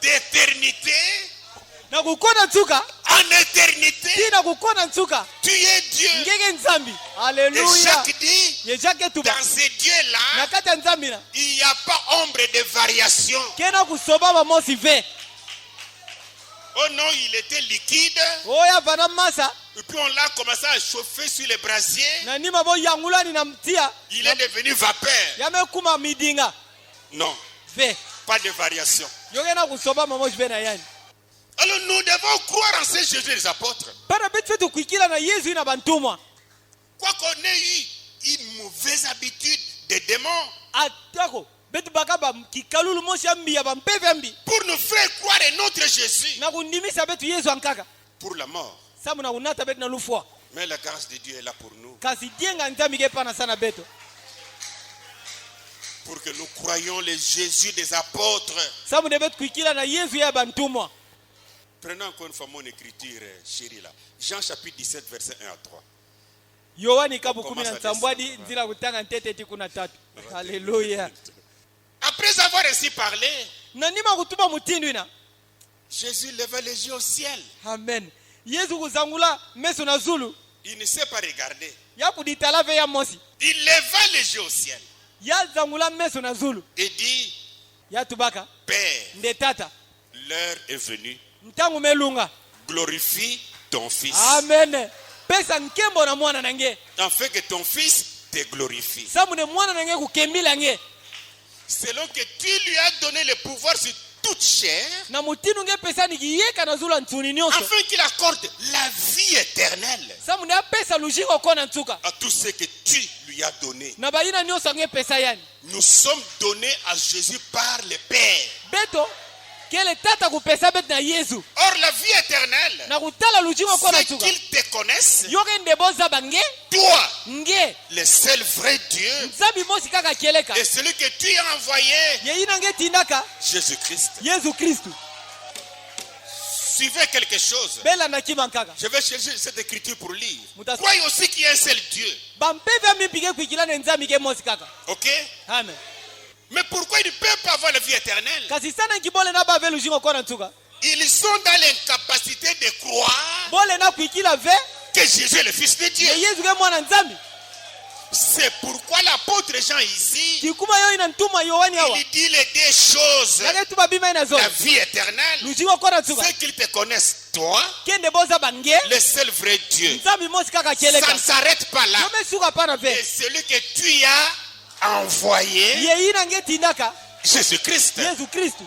D'éternité na kukona ntuka en éternité, tina kukona ntuka tu es Dieu. ngeke nzambi Et haleluya Jacques dit, ye jake tuba dans ces na dieux-là, kati ya nzambi na il n'y a pas ombre de variation. kena kusobama mosi ve Oh non, il était liquide. oya vana masa Et puis on l'a commencé à chauffer sur les brasiers. na nima boyangulani na mtia Il est devenu vapeur. yamekuma midinga Non, ve pas de variation. yokena kusobama mosi ve na yani Alors nous devons croire en ce Jésus des apôtres. pana betu fe tukwikila na yesu na bantumwa Quoi qu'on ait eu une mauvaise habitude des démons, atako betu bakaba kikalulu mosi ya mbi ya bampeve ya mbi pour nous faire croire en notre Jésus, na kundimisa betu yesu ankaka pour la mort. samu na kunata betu na lufwa Mais la grâce de Dieu est là pour nous, kasi dienga nzambi ke pana sana betu pour que nous croyions le Jésus des apôtres. samu de betu kwikila na yesu ya bantumwa Prenons encore une fois mon écriture, chérie là. Jean chapitre 17, verset 1 à 3. yohani kabu Comment ça 17 mbwadi descend? nzila kutanga ntete ti kuna tatu haleluya Après avoir ainsi parlé, na nima kutuma mutindu ina Jésus leva les yeux au ciel. amen yesu kuzangula meso na zulu Il ne s'est pas regardé. yakuditala ve ya mosi Il leva les yeux au ciel yazangula meso na zulu et dit, yatubaka Père, nde tata l'heure est venue. ntangu melunga Glorifie ton fils. amen pesa nkembo na mwana nange Afin que ton fils te glorifie. samu ne mwana nange kukembila nge Selon que tu lui as donné le pouvoir sur toute chair, na mutindu nge pesa nikiyeka na zulu ntuni nyonso afin qu'il accorde la vie éternelle samu ne apesa lujiko kona ntuka à tout ce que tu lui as donné. na bayina nyonso nge pesa yani Nous sommes donnés à Jésus par le Père. beto kele tata kupesa betu na yesu Or, la vie éternelle, na kutala lujiko kona c'est ntuka qu'ils te connaissent, yoke nde bozaba nge toi, nge le seul vrai Dieu, nzambi mosi kaka kieleka et celui que tu as envoyé, yeyina nge tindaka Jésus-Christ. yesu kristu Suivez quelque chose. belanda kima nkaka Je vais chercher cette écriture pour lire. Mutas- Croyez aussi qu'il y a un seul Dieu. bampeve ya mipike kwikila ne nzambi ke mosi kaka Ok? amen Mais pourquoi ils ne peuvent pas avoir la vie éternelle? kasi sana nkibole na bave lujingo kona ntuka Ils sont dans l'incapacité de croire bole na kuikila ve que Jésus est le Fils de Dieu. ye yesu ke mwana nzambi C'est pourquoi l'apôtre Jean ici, kikuma yo ina ntuma yohani awa il dit les deux choses. yake tuba bima ina zo La vie éternelle, lujingo kona ntuka c'est qu'ils te connaissent, toi, kende boza bange le seul vrai Dieu. nzambi mosi kaka Ça keleka ne s'arrête pas là. yo mesuka pana Et ve celui que tu as envoyé, ye ina nge tindaka Jésus-Christ. yesu kristu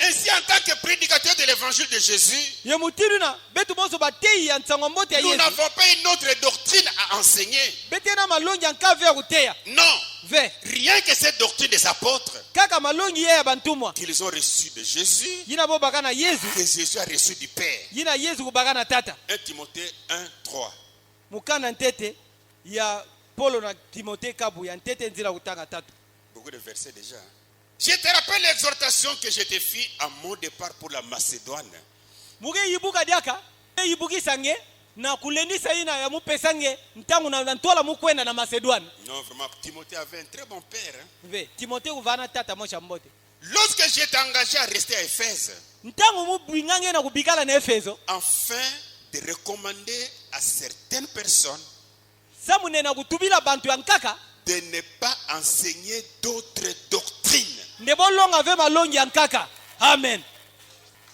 Ainsi, en tant que prédicateur de l'évangile de Jésus, ye mutilu na betu bonso batei ya nsango mbote ya nous yesu n'avons pas une autre doctrine à enseigner. bete na malongi ya nka ve ya kuteya Non, ve rien que cette doctrine des apôtres kaka malongi ye ya bantumwa qu'ils ont reçue de Jésus, yina bo baka na yesu que Jésus a reçu du Père. yina yesu kubaka na tata 1 Timothée 1, 3. mukana ntete ya polo na timote kabu ya ntete nzila kutanga tatu Beaucoup de versets déjà. Je te rappelle l'exhortation que je te fis à mon départ pour la Macédoine. muke yibuka diaka yibukisa nge na kulendisa ina ya mupesa nge ntangu na ntola mukwenda na Macedoine. Non, vraiment, Timothée avait un très bon père. Hein? Ve Timothée uvana tata mosha mbote. Lorsque j'étais engagé à rester à Éphèse, Ntangu mubingange na kubikala na Efeso, afin de recommander à certaines personnes samune na kutubila bantu yankaka de ne pas enseigner d'autres doctrines. Nebolonga ve malongi yankaka. Amen.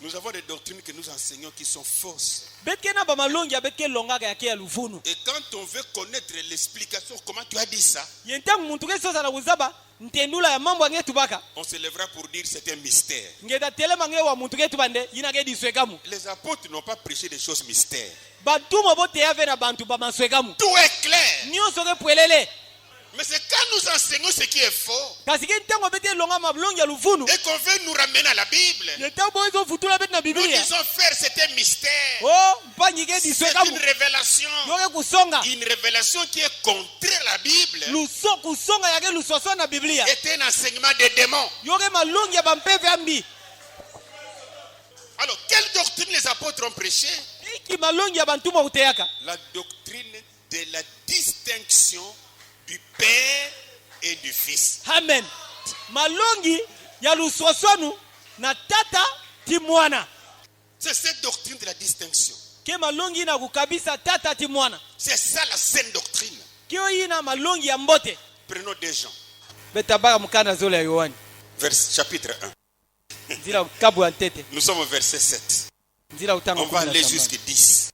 Nous avons des doctrines que nous enseignons qui sont fausses. Betkena ba malongi abetke longa ya ke lufunu. Et quand on veut connaître l'explication, comment tu as dit ça, Yentangu muntu ke sosa na kuzaba ntendula ya mambo angetu baka. on se lèvera pour dire c'est un mystère. Ngeda telema nge wa muntu ke tubande yina ke diswekamu. Les apôtres n'ont pas prêché des choses mystères. Bantu bote yave na bantu ba maswekamu. Tout est clair. Nyoso ke pwelele. Mais c'est quand nous enseignons ce qui est faux Kasi ke ntango bete longa mablongi ya lufunu. et qu'on veut nous ramener à la Bible, Ntango bozo futula bet na nous Biblia. disons faire c'est un mystère. Oh, mpanyi ke C'est diswekamu. une révélation. Yoke kusonga. Une révélation qui est contraire à la Bible. Luso kusonga yake lusoso na Biblia. Est un enseignement des démons. Yoke malongi ya bampeve ambi. Alors, quelle doctrine les apôtres ont prêché? Iki malongi ya bantuma uteyaka. La doctrine de la distinction du Père et du Fils. Amen. Malongi ya lusosonu na tata ti mwana. C'est cette doctrine de la distinction. Ke malongi na kukabisa tata ti mwana. C'est ça la saine doctrine. Kio ina malongi ya mbote. Prenons des gens. Betabaka mukanda zole ya Yohani. Chapitre 1. Nzila kabu antete. Nous sommes au verset 7. Nzila utanga On va aller kumi na jusqu'à 10.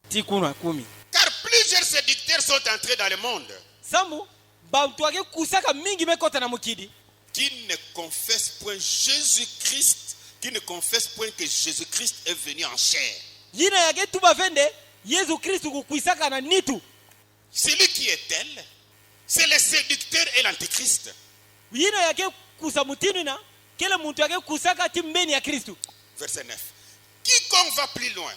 ti kuna kumi. Car plusieurs séducteurs sont entrés dans le monde Sambu bantu ake kusaka mingi mekota na mukidi. qui ne confessent point Jésus-Christ, qui ne confessent point que Jésus-Christ est venu en chair. Yina yake tuba vende Yesu Kristu kukwisaka na nitu. Celui qui est tel, c'est le séducteur et l'antichrist. Yina yake kusa mutinu na kele muntu yake kusaka timbeni ya Kristu. Verset 9. Quiconque va plus loin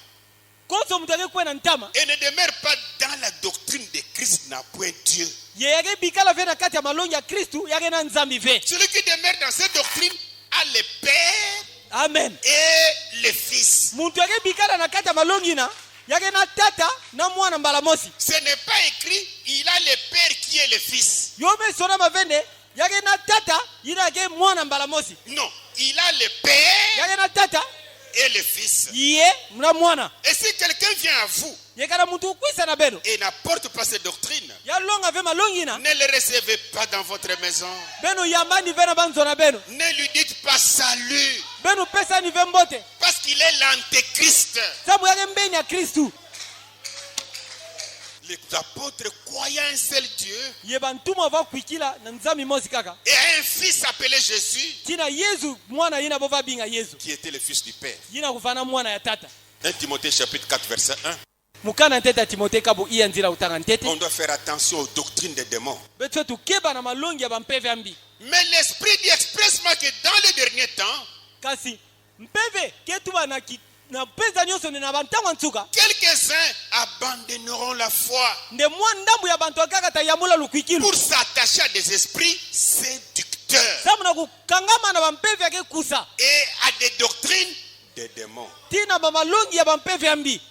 Koso muntu yake kwena ntama. et ne demeure pas dans la doctrine de Christ n'a point Dieu. Ye yake bikala vena kati ya malongi ya Kristu yake na nzambi ve. Celui qui demeure dans cette doctrine a le Père Amen. et le Fils. Muntu yake bikala na kati ya malongi na yake na tata na mwana mbala mosi. Ce n'est pas écrit, il a le Père qui est le Fils. Yome sona mavende yake na tata yina yake mwana mbala mosi. Non, il a le Père Yake na tata et le Fils. Ye na mwana. Et si quelqu'un vient à vous Yekana muntu kwisa na beno. et n'apporte pas cette doctrine, Ya longa ve malongi na ne le recevez pas dans votre maison. beno yambani vena banzo na beno. Ne lui dites pas salut, Beno pesa ni vembote. parce qu'il est l'antéchrist. Sabu yake mbeni ya Kristu. Les apôtres croyaient un seul Dieu Ye bantuma va kuikila na nzambi mosi kaka. et un fils appelé Jésus, Tina Yesu mwana yina bova binga Yesu. qui était le fils du Père. Yina kufana mwana ya tata. 1 Timothée chapitre 4 verset 1. Mukana nteta Timothée kabu iya nzira utanga ntete. On doit faire attention aux doctrines des démons. Betwe tukeba na malongi ya bampeve ambi. Mais l'Esprit dit expressement que dans les derniers temps, Kasi mpeve ketuba na pesa nyoso na bantango ntuka. quelques-uns abandonneront la foi Nde mwandambu ya bantu akaka tayamula lukwikilu. pour s'attacher à des esprits séducteurs Sabu na kukangama na bampeve yake kusa. et à des doctrines des démons. Tina malongi ya bampeve ambi.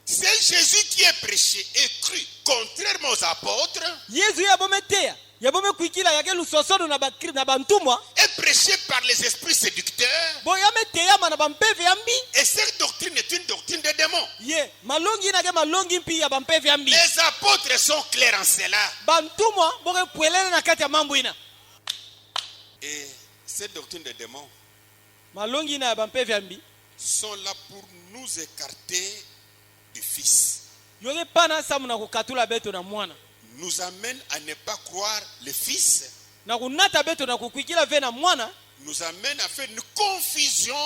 C'est Jésus qui est prêché et cru, contrairement aux apôtres, Yesu ya bometea. yabome kuikila yake lusosono na bantumwa est prêchée par les esprits séducteurs. boyame teyama na bampeve yambi Et cette doctrine est une doctrine de démons. ye malongi nake malongi mpi ya bampeve yambi Les apôtres sont clairs en cela. bantumwa boke pwelele na kati ya mambo ina Et cette doctrine de démons malongi na ya bampeve yambi sont là pour nous écarter du Fils. yoke pana samu na kukatula beto na mwana Nous amène à ne pas croire le Fils. na kunata beto na kukwikila ve na mwana Nous amène à faire une confusion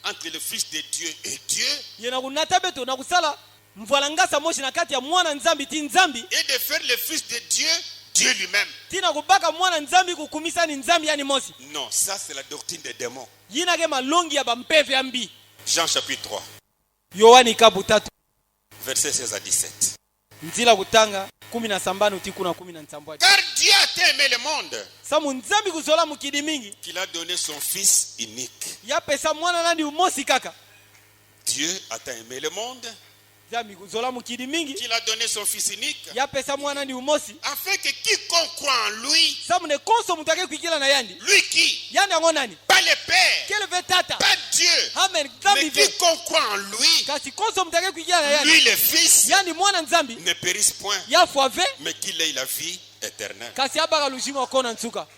entre le Fils de Dieu et Dieu. ye na kunata beto na kusala mvwalangasa moshi na kati ya mwana nzambi ti nzambi Et de faire le Fils de Dieu, Dieu lui-même. tina kubaka mwana nzambi kukumisa ni nzambi yani mosi Non, ça c'est la doctrine des démons. yinake malongi ya bampeve yambi Jean chapitre 3, yohani kabu 3 versets 16 à 17. nzila kutanga 17 uti kuna 17 Car Dieu a tant aimé le monde samu nzambi kuzola mukidi mingi qu'il a donné son Fils unique. yapesa mwana nandi umosi kaka Dieu a tant aimé le monde nzambi kuzola mukidi mingi qu'il a donné son Fils unique, yapesa mwana nandi umosi afin que quiconque croit en lui, samu ne konso mutake kuikila na yandi lui qui, yandi yango nani pas le Père, kele ve tata pas Dieu, amen mais nzambi ve quiconque croit en lui, kasi konso mutake kuikila na yandi lui le Fils, yandi mwana nzambi ne périsse point, yafwa ve mais qu'il ait la vie éternelle. kasi abaka lushimo kona nsuka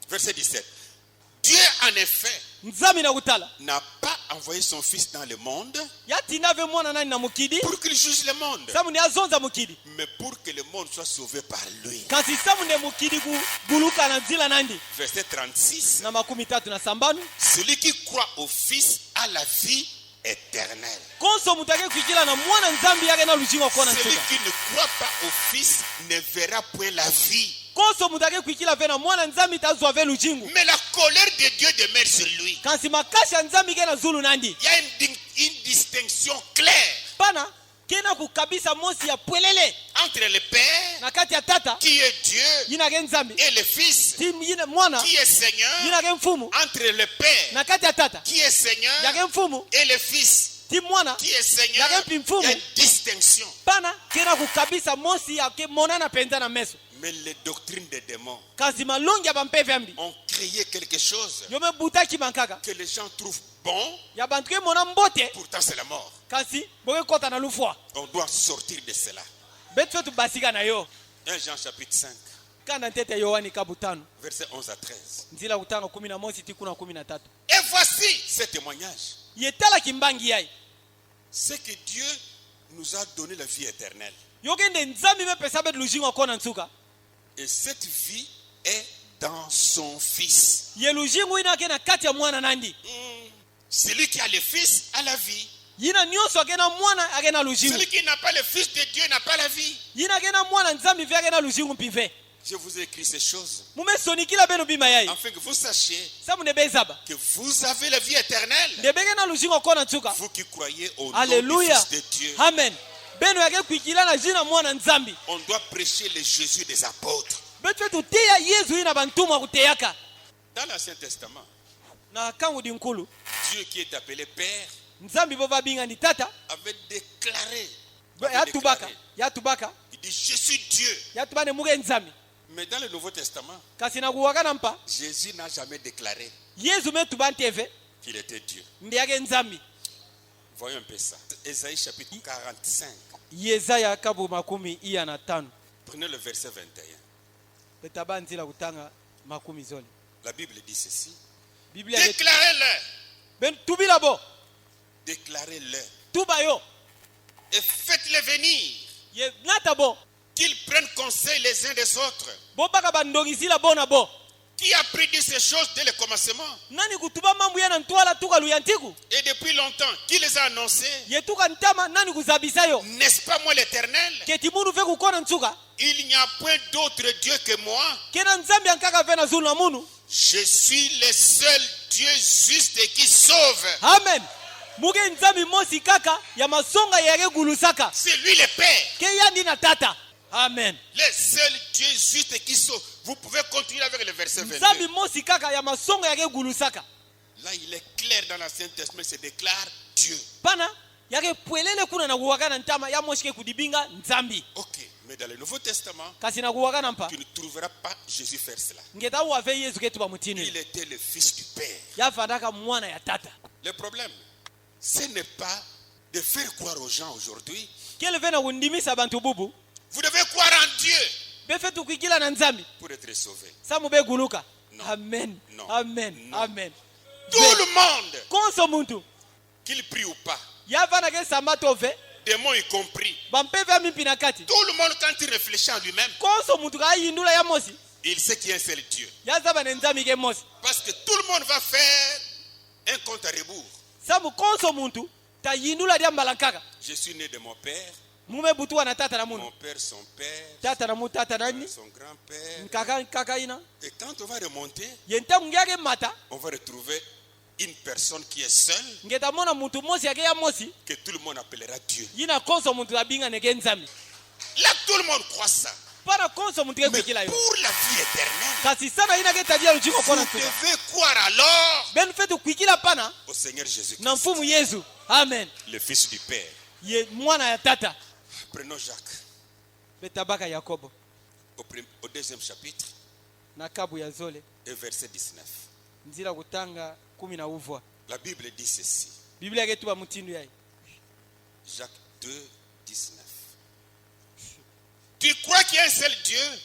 Verset 17. Dieu, en effet, nzambi na kutala n'a pas envoyé son Fils dans le monde yatina ve mwana nani na mukidi pour qu'il juge le monde, samu ne azonza mukidi mais pour que le monde soit sauvé par lui. kasi samu ne mukidi kubuluka na nzila nandi Verset 36. na 37 Celui qui croit au Fils a la vie éternelle. konso mutake kuikila na mwana nzambi yake na lushimo kona Celui nsuka qui ne croit pas au Fils ne verra point la vie, konso mutake kuikila ve na mwana nzambi tazwa ve lujingu mais la colère de Dieu demeure sur lui. kasi makasha nzambi ke na zulu nandi Il y a une distinction claire pana kena kukabisa mosi ya pwelele entre le Père, na kati ya tata qui est Dieu, yinake nzambi et le Fils, ti yine mwana qui est Seigneur, yinake mfumu entre le Père, na kati ya tata qui est Seigneur, yake mfumu et le Fils, ti mwana qui est Seigneur. yake Il y mfumu a une distinction. pana kena kukabisa mosi ya ke monana penza na meso Mais les doctrines des démons kasi malongi ya bampeve yambi ont créé quelque chose yome butaki mankaka que les gens trouvent bon, ya bantu ke mona mbote pourtant c'est la mort. kasi boke kota na lufwa On doit sortir de cela. betu fetu basika na yo 1 Jean chapitre 5, kana ntete yohani kabu 5 verset 11 à 13. nzila kutanga 11 ti kuna 13 Et voici ce témoignage. yetala kimbangi yai C'est que Dieu nous a donné la vie éternelle. yokende nzambi mepesa betu lujingo kona nsuka Et cette vie est dans son Fils. ye lujingu inake na kati ya mwana nandi Celui qui a le Fils a la vie. yina nyonso ake na mwana ake na lujingu Celui qui n'a pas le Fils de Dieu n'a pas la vie. yina ake na mwana nzambi ve ake na lujingu mpive Je vous ai écrit ces choses mumesonikila beno bima yai afin que vous sachiez samu ne bezaba que vous avez la vie éternelle. ndebeke na lujingo kona nsuka Vous qui croyez au nom du Alléluia. Fils de Dieu. Amen. Beno yake kuikila na jina mwana nzambi. On doit prêcher le Jésus des apôtres. Betu fetu teya Yesu ina bantumwa kuteyaka. Dans l'Ancien Testament, Na kangu di nkulu. Dieu qui est appelé Père Nzambi bova binga ni tata. avait déclaré. Ya tubaka. Il dit, je suis Dieu. Ya tubane muge nzambi. Mais dans le Nouveau Testament, Kasi na kuwaka nampa. Jésus n'a jamais déclaré Yesu metu banteve. qu'il était Dieu. Ndi yake nzambi. Voyons un peu ça. Ésaïe chapitre 45. Yesaya kabu 15. Prenez le verset 21. Betaba nzila kutanga 10 La Bible dit ceci. Biblia Déclarez-le. ben tubila bo. Déclarez-le. Tuba yo. Et faites-le venir. Ye nata bo. Qu'ils prennent conseil les uns des autres. Bo baka bandongisila bona bo. Qui a prédit ces choses dès le commencement? Nani kutuba mambo yana ntwala tuka luyantiku? Et depuis longtemps, qui les a annoncés? Yetuka ntama nani kuzabisa yo? N'est-ce pas moi l'Éternel? Keti munu fe kukona nsuka? Il n'y a point d'autre Dieu que moi. Kena nzambi ankaka fe na zulu na munu? Je suis le seul Dieu juste qui sauve. Amen. Muge nzambi mosi kaka ya masonga yake gulusaka. C'est lui le Père. Ke yandi na tata. Amen. Le seul Dieu juste qui sauve. Vous pouvez continuer avec le verset 22. Nzambi mosi kaka ya masonga yake gulusaka. Là, il est clair dans l'Ancien Testament, il se déclare Dieu. Pana yake pwelele kuna na kuwakana ntama ya moshike kudibinga nzambi. Ok. Mais dans le Nouveau Testament, kasi nakuwakana mpa tu ne trouveras pas Jésus faire cela. ngeta uwave yesu ketu pamutinu Il était le fils du Père. yafandaka mwana ya tata Le problème, ce n'est pas de faire croire aux gens aujourd'hui. kele vena kundimisa bantu bubu Vous devez croire en Dieu befe tukwikila na nzambi pour être sauvé. samu beguluka Non. amen Non. amen Non. amen Tout le monde, konso muntu qu'il prie ou pas, yavana ke sambato ve démons y compris, bampeve amimpi na kati tout le monde, quand il réfléchit en lui-même, konso muntu kayindula ya mosi il sait qu'il y a un seul Dieu. yazaba ne nzambi ke mosi Parce que tout le monde va faire un compte à rebours. samu konso muntu tayindula dia mbalankaka Je suis né de mon père, mume butuwa na tata na munu mon père, son père, tata na mu tata nani son grand-père. nkaka ina Et quand on va remonter, yentamu ngeke mata on va retrouver une personne qui est seule, ngeta mona muntu mosi yake ya mosi que tout le monde appellera Dieu. yina konso muntu abinga neke nzambi Là, tout le monde croit ça. para konso muntu ke Mais kwikila yo pour la vie éternelle, kasi sana ina ke tabia ujiko vous kona tuka devez croire alors ben fetu kwikila pana au Seigneur Jésus-Christ, na mfumu Yesu amen le Fils du Père. ye mwana ya tata Prenons Jacques betabaka Yakobo au deuxième chapitre na kabu ya zole et verset 19. nzila kutanga 10 na uvwa La Bible dit ceci. biblia yake tuba mutindu yayi Jacques 2, 19. Tu crois qu'il y a un seul Dieu?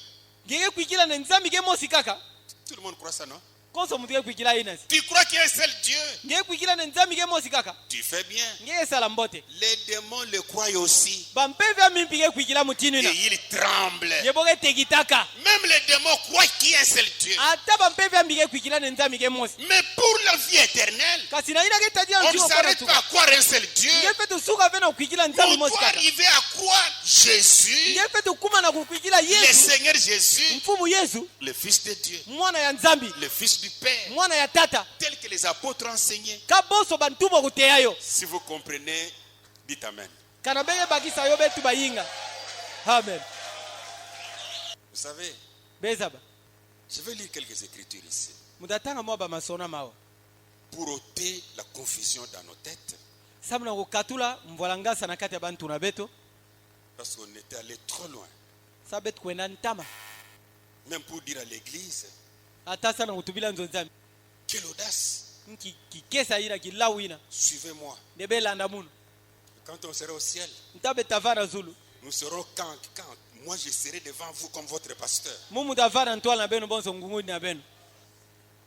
ngeke kwikila na nzambi ke mosi kaka Tout le monde croit ça, non? konso muntu ke kwikila inasi Tu crois qu'il y a un seul Dieu? ngeke kwikila na nzambi ke mosi kaka Tu fais bien. ngeke sala mbote Les démons le croient aussi. bampeve amimpi ke kwikila mutinu ina Et ils tremblent. yeboke tegitaka Même les démons croient qu'il y a un seul Dieu. ata bampeve ambi ke kwikila na nzambi ke mosi Mais pour la vie éternelle, kasi na ina ke tadia on ne ujiko kona s'arrête pas tuka à croire un seul Dieu. ngeke fetu suka vena kwikila nzambi On mosi doit kaka arriver à croire Jésus, ngeke fetu kuma na kukwikila le Yesu Seigneur Jésus, mfumu Yesu le Fils de Dieu, mwana ya nzambi le Fils du Père, mwana ya tata tel que les apôtres enseignaient. kaboso bantumo kuteyayo Si vous comprenez, dites Amen. kana benge bakisa yo betu bayinga amen Vous savez, bezaba je vais lire quelques écritures ici mutatanga mwa bamasona mawa pour ôter la confusion dans nos têtes, samuna kukatula mvwalangasa na kati ya bantu na beto parce qu'on était allé trop loin. sa betu kwenda ntama Même pour dire à l'église, ata sana kutubila nzo nzambi quelle audace, kikesa ina kilau ina suivez-moi. ndebelanda munu Quand on sera au ciel, ntabe tavana zulu nous serons quand moi je serai devant vous comme votre pasteur. mumu tavana ntwala na beno bonso ngungudi na beno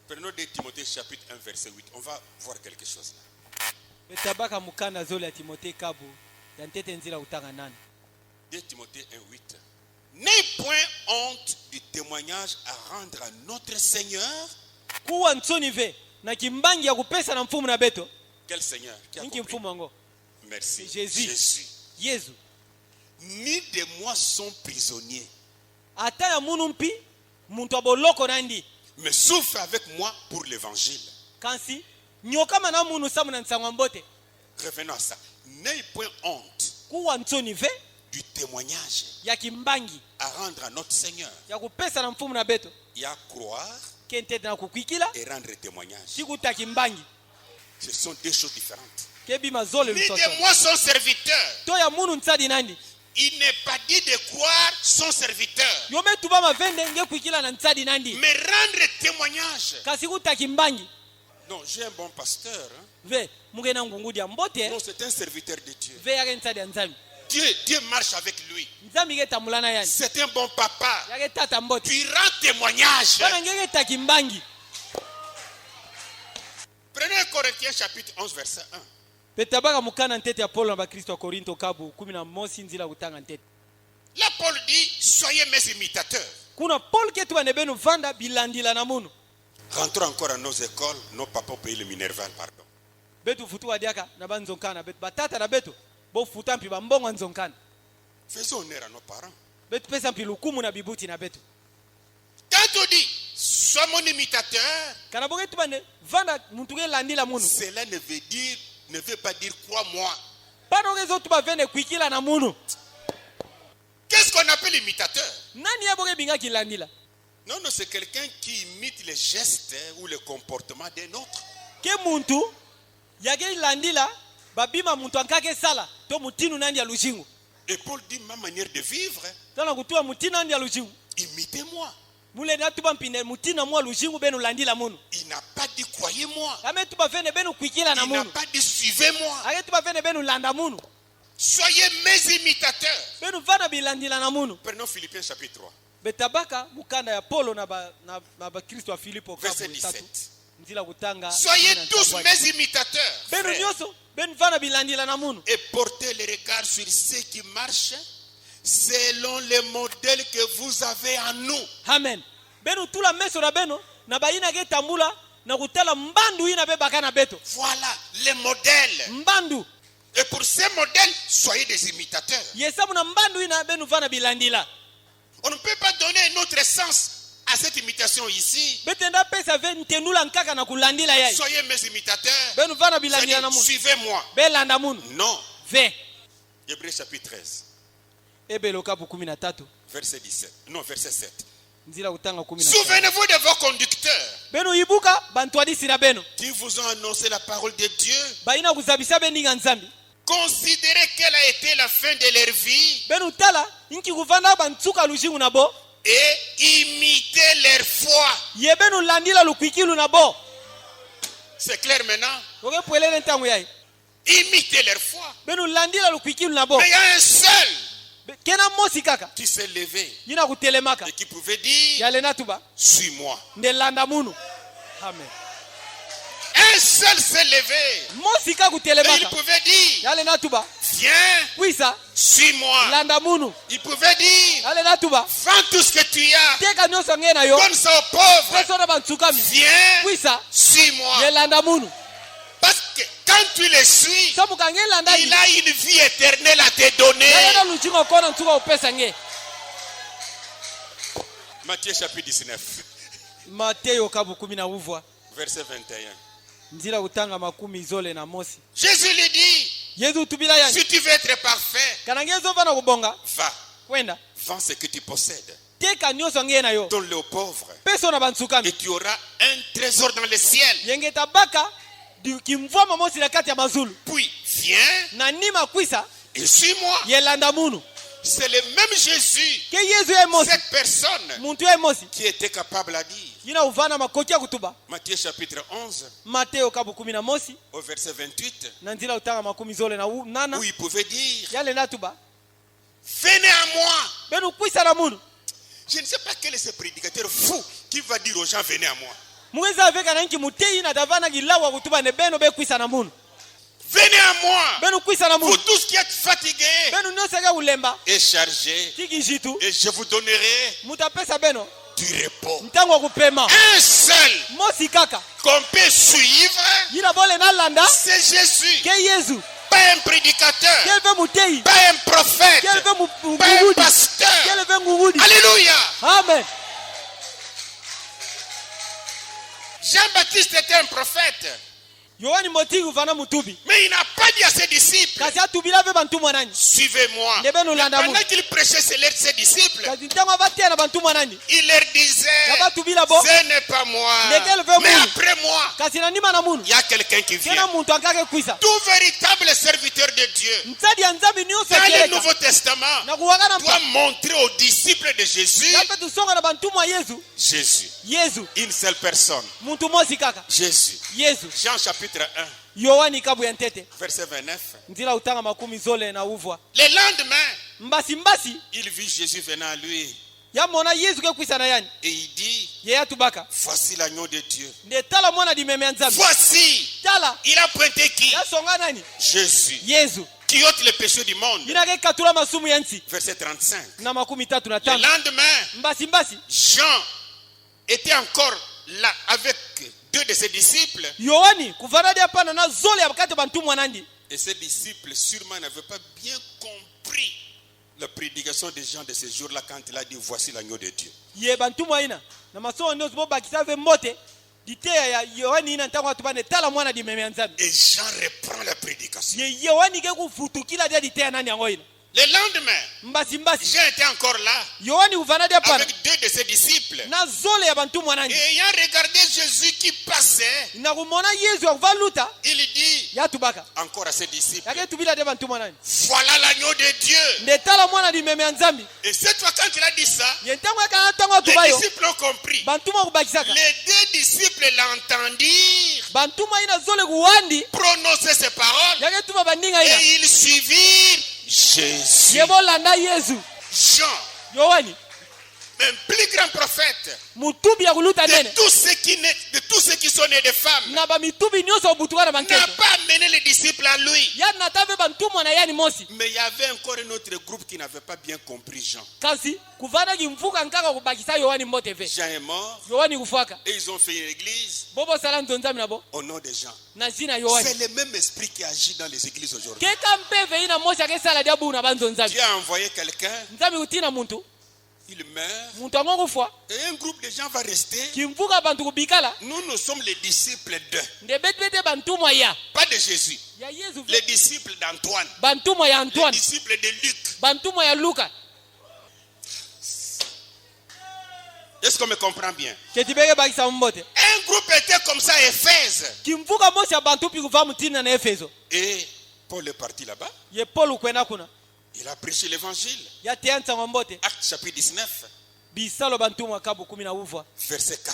Prenons 2 Timothée chapitre 1 verset 8. On va voir quelque chose là. betabaka mukanda zolo ya Timote kabu ya ntete nzila kutanga nani 2 Timothée 1 8. N'ayez point honte du témoignage à rendre à notre Seigneur. kuwa ntsoni ve na kimbangi ya kupesa na mfumu na beto Quel Seigneur? Qui a inki compris? mfumu wango Merci. Jésus. Yesu Ni de moi sont prisonniers, ata ya munu mpi muntu aboloko nandi mais souffre avec moi pour l'évangile. kansi nyokama na munu samu na nsangwa mbote Revenons à ça. N'ayez point honte kuwa ntsoni ve du témoignage ya kimbangi à rendre à notre Seigneur. ya kupesa na mfumu na beto Il y a croire kentete na kukwikila et rendre témoignage. sikuta kimbangi Ce sont deux choses différentes. kebima zole Ni lusoso de moi son serviteur. to ya munu ntsadi nandi Il n'est pas dit de croire son serviteur, yome tuba mavende nge kwikila na ntsadi nandi mais rendre témoignage. kasi kuta kimbangi Non, j'ai un bon pasteur. Hein? ve mungena ngungudi ya mbote Non, c'est un serviteur de Dieu. ve yake ntsadi ya nzambi Dieu marche avec lui. nzambi ke tamulana yani C'est un bon papa. yake tata mbote Tu rends témoignage. bana ngeke ta kimbangi Prenez Corinthiens chapitre 11 verset 1. petabaka mukana ntete ya Paulo na bakristo wa Korinto kabu 11 nzila kutanga ntete Là, Paul dit, soyez mes imitateurs. kuna Paul ketu bane benu vanda bilandila na munu Rentrons encore à nos écoles. Nos papas payent le minerval, pardon. betu futu wadiaka na banzonkana betu batata na betu bo futa mpi bambongo nzonkana Faisons honneur à nos parents. betu pesa mpi lukumu na bibuti na betu Quand on dit, sois mon imitateur, kana boketu bane vanda muntu ke landila munu cela ne veut pas dire crois-moi. bana okezo tu bavende kwikila na munu Qu'est-ce qu'on appelle imitateur? nani ya boke binga kilandila Non, non, c'est quelqu'un qui imite les gestes ou le comportement d'un autre. ke muntu yake landila babima muntu ankake sala to mutinu nandi ya lushingu Et Paul dit, ma manière de vivre, tana kutua mutina ndi alujimu imitez-moi. mule natuba mpine mutina mwa lujimu benu landila munu Il n'a pas dit croyez-moi. ame tuba vene benu kwikila na Il n'a munu pas dit suivez-moi. ake tuba vene benu landa munu Soyez mes imitateurs. benu vana bilandila na munu. Prenons Philippiens chapitre 3, betabaka mukanda ya Polo na ba Kristo wa Filipo verset kabu 17. tatu nzila kutanga Soyez na tous ntabwa. mes imitateurs. benu frères, nyoso benu vana bilandila na munu et portez les regards sur ceux qui marchent selon les modèles que vous avez en nous. amen benu tula meso na beno na baina ke tambula na kutala mbandu ina bebaka na beto Voilà les modèles. mbandu Et pour ces modèles, soyez des imitateurs. yesabu na mbandu ina benu vana bilandila On ne peut pas donner un autre sens à cette imitation ici. betenda pesa ve ntenula nkaka na kulandila yai Soyez mes imitateurs. benu vana C'est-à-dire, bilandila na munu suivez-moi. belanda munu Non. ve Hébreux chapitre 13, ebelo kapu 13 verset 17. Non, verset 7. nzila kutanga 17 Souvenez-vous de vos conducteurs benu ibuka bantu adisira beno qui vous ont annoncé la parole de Dieu. baina kuzabisa beninga nzambi Considérez quelle a été la fin de leur vie benu tala inki kuvanda bantsuka lushingu na bo et imitez leur foi. ye benu landila lukwikilu na bo C'est clair maintenant? okepwelele ntangu yai Imitez leur foi. benu landila lukwikilu na bo Mais il y a un seul kena mosi kaka qui s'est levé yina kutelemaka et qui pouvait dire, yale natuba suis-moi. nde landa munu amen Un seul s'est levé mosi ka et il kutelemaka pouvait dire, yale natuba viens, kwisa suis-moi. landa munu Il pouvait dire, yale natuba vends tout ce que tu as, teka nyonso nge na yo donne ça aux pauvres, peso na bantsukami viens, kwisa suis-moi. ye landa munu Parce que quand tu le suis, samuka nge landa il a une vie éternelle à te donner. yayena luchingo kona ntsuka upesa nge Matthieu chapitre 19, mateyo kabu 10 verset 21. nzila kutanga 10 na mosi Jésus lui dit, yesu tubila yani si tu veux être parfait, kana nge zova kubonga va, kwenda vends ce que tu possèdes, teka nyonso nge na yo donne-le aux pauvres, peso na et bantsukami tu auras un trésor dans le ciel. yenge tabaka kimvoma mosi na kati ya mazulu Puis viens na nima kwisa et suis-moi. ye landa munu C'est le même Jésus, ke yesu ye mosi cette personne muntu ye mosi qui était capable à dire. yina uvana makoki ya kutuba Matthieu chapitre 11, mateyo kabu 11 au verset 28, na nzila kutanga 18 où il pouvait dire, yale natuba venez à moi. benu kwisa na munu Je ne sais pas quel est ce prédicateur fou qui va dire aux gens, venez à moi. mweza aveka na nki muteyi na davana gilawa kutuba ne beno be kwisa na munu Venez à moi, benu kwisa na vous munu tous qui êtes fatigués benu nyosaka ulemba et chargés, tiki jitu et je vous donnerai mutapesa beno du repos. ntango wa kupema Un seul mosi kaka qu'on peut suivre, yina bole na landa c'est Jésus. ke yesu Pas un prédicateur, kelve muteyi pas un prophète, kelve pas un ngugudi pasteur. kelve ngugudi Alléluia. amen Jean-Baptiste était un prophète, yohani motiki uvana mutubi mais il n'a pas dit à ses disciples, kasi atubila ve bantumwa nani suivez-moi. Ndebe Mais nolanda pendant mu. qu'il prêchait ses disciples, kasi ntango avateya na bantumwa nani il leur disait, yabatubila bo ce n'est pas moi, Lesquels veulent mais mourir. après moi, kasi na ndima na munu il y a quelqu'un qui kena vient. muntu akake kwisa Tout véritable serviteur de Dieu, ntsadi ya nzambi nyonso dans le akeleka Nouveau Testament, na kuwaka na doit mpa montrer aux disciples de Jésus, yape tusonga na bantumwa yesu Jésus, yesu une seule personne, muntu mosi kaka Jésus. yesu Jean chapitre 1, yohani kabu ya ntete verset 29. nzila utanga 10 na uvwa Le lendemain, mbasi il vit Jésus venant à lui yamona yesu ke kwisa na yani et il dit, ye yatubaka voici l'agneau de Dieu. nde tala mwana dimeme ya nzambi Voici, tala il a pointé qui? yasonga nani Jésus, yesu qui ôte les péchés du monde. yina ke katula masumu ya nsi Verset 35. na 35 Le lendemain, mbasi Jean était encore là avec deux de ses disciples. yohani kuvanadi hapana na zole abakati bantumwa nandi Et ses disciples sûrement n'avaient pas bien compris la prédication des gens de ces jours-là quand il a dit voici l'agneau de Dieu. ye bantumwa ina na masomo ndio zibobakisa ve mote diteya ya yohani ina ntango atubane tala mwana dimeme ya nzambi Et Jean reprend la prédication. ye yohani ke kufutukila dia diteya nani yango ina Le lendemain, mbasi Jean était encore là yohani kuvanadi hapana avec deux de ses disciples. na zole ya bantumwa nandi Et ayant regardé Jésus qui passait, na kumona yesu akuvaluta il dit, yatubaka encore à ses disciples, yaketubila te bantumwa nani voilà l'agneau de Dieu. ndetala mwana limeme ya nzambi Et cette fois, quand il a dit ça, ye ntango yakanga ntango les atubayo disciples ont compris. bantumwa kubakisaka Les deux disciples l'entendirent bantumwa ina zole kuwandi prononcer ces paroles yaketuma bandinga ina et ils suivirent Jésus. ye bolanda yesu Jean, yohani un plus grand prophète mutubi ya kuluta de nene tous ceux qui sont nés de femmes, na bamitubi nyonso obutuka na n'a banketo pas amené les disciples à lui. yani natave bantumwa na yani mosi Mais il y avait encore un autre groupe qui n'avait pas bien compris Jean. kasi kuvandaki mvuka nkaka kubakisa yohani mbote ve Jean est mort yohani kufaka et ils ont fait une église bobosala nzonzami nabo au nom de Jean. na zina C'est yohani le même esprit qui agit dans les églises aujourd'hui. keka mpeve ina mosi akesala dia buna banzonzami Dieu a envoyé quelqu'un, nzambi kutina muntu il meurt muntu ango kufa et un groupe de gens va rester. kimvuka bantu kubikala Nous sommes les disciples de, nde betibete bantumwa ya pas de Jésus, ya yesu les disciples d'Antoine, bantumwa ya les antoine disciples de Luc. bantumwa ya luka Est-ce qu'on me comprend bien? ketibeke bakisa mbote Un groupe était comme ça à Éphèse. kimvuka mosi ya bantu pi kuva mutina na efeso Et Paul est parti là-bas. ye paul kwenda kuna Il a prêché l'évangile. yateya nsango mbote Acte chapitre 19, bisalo bantumwa kabu 10 verset 4.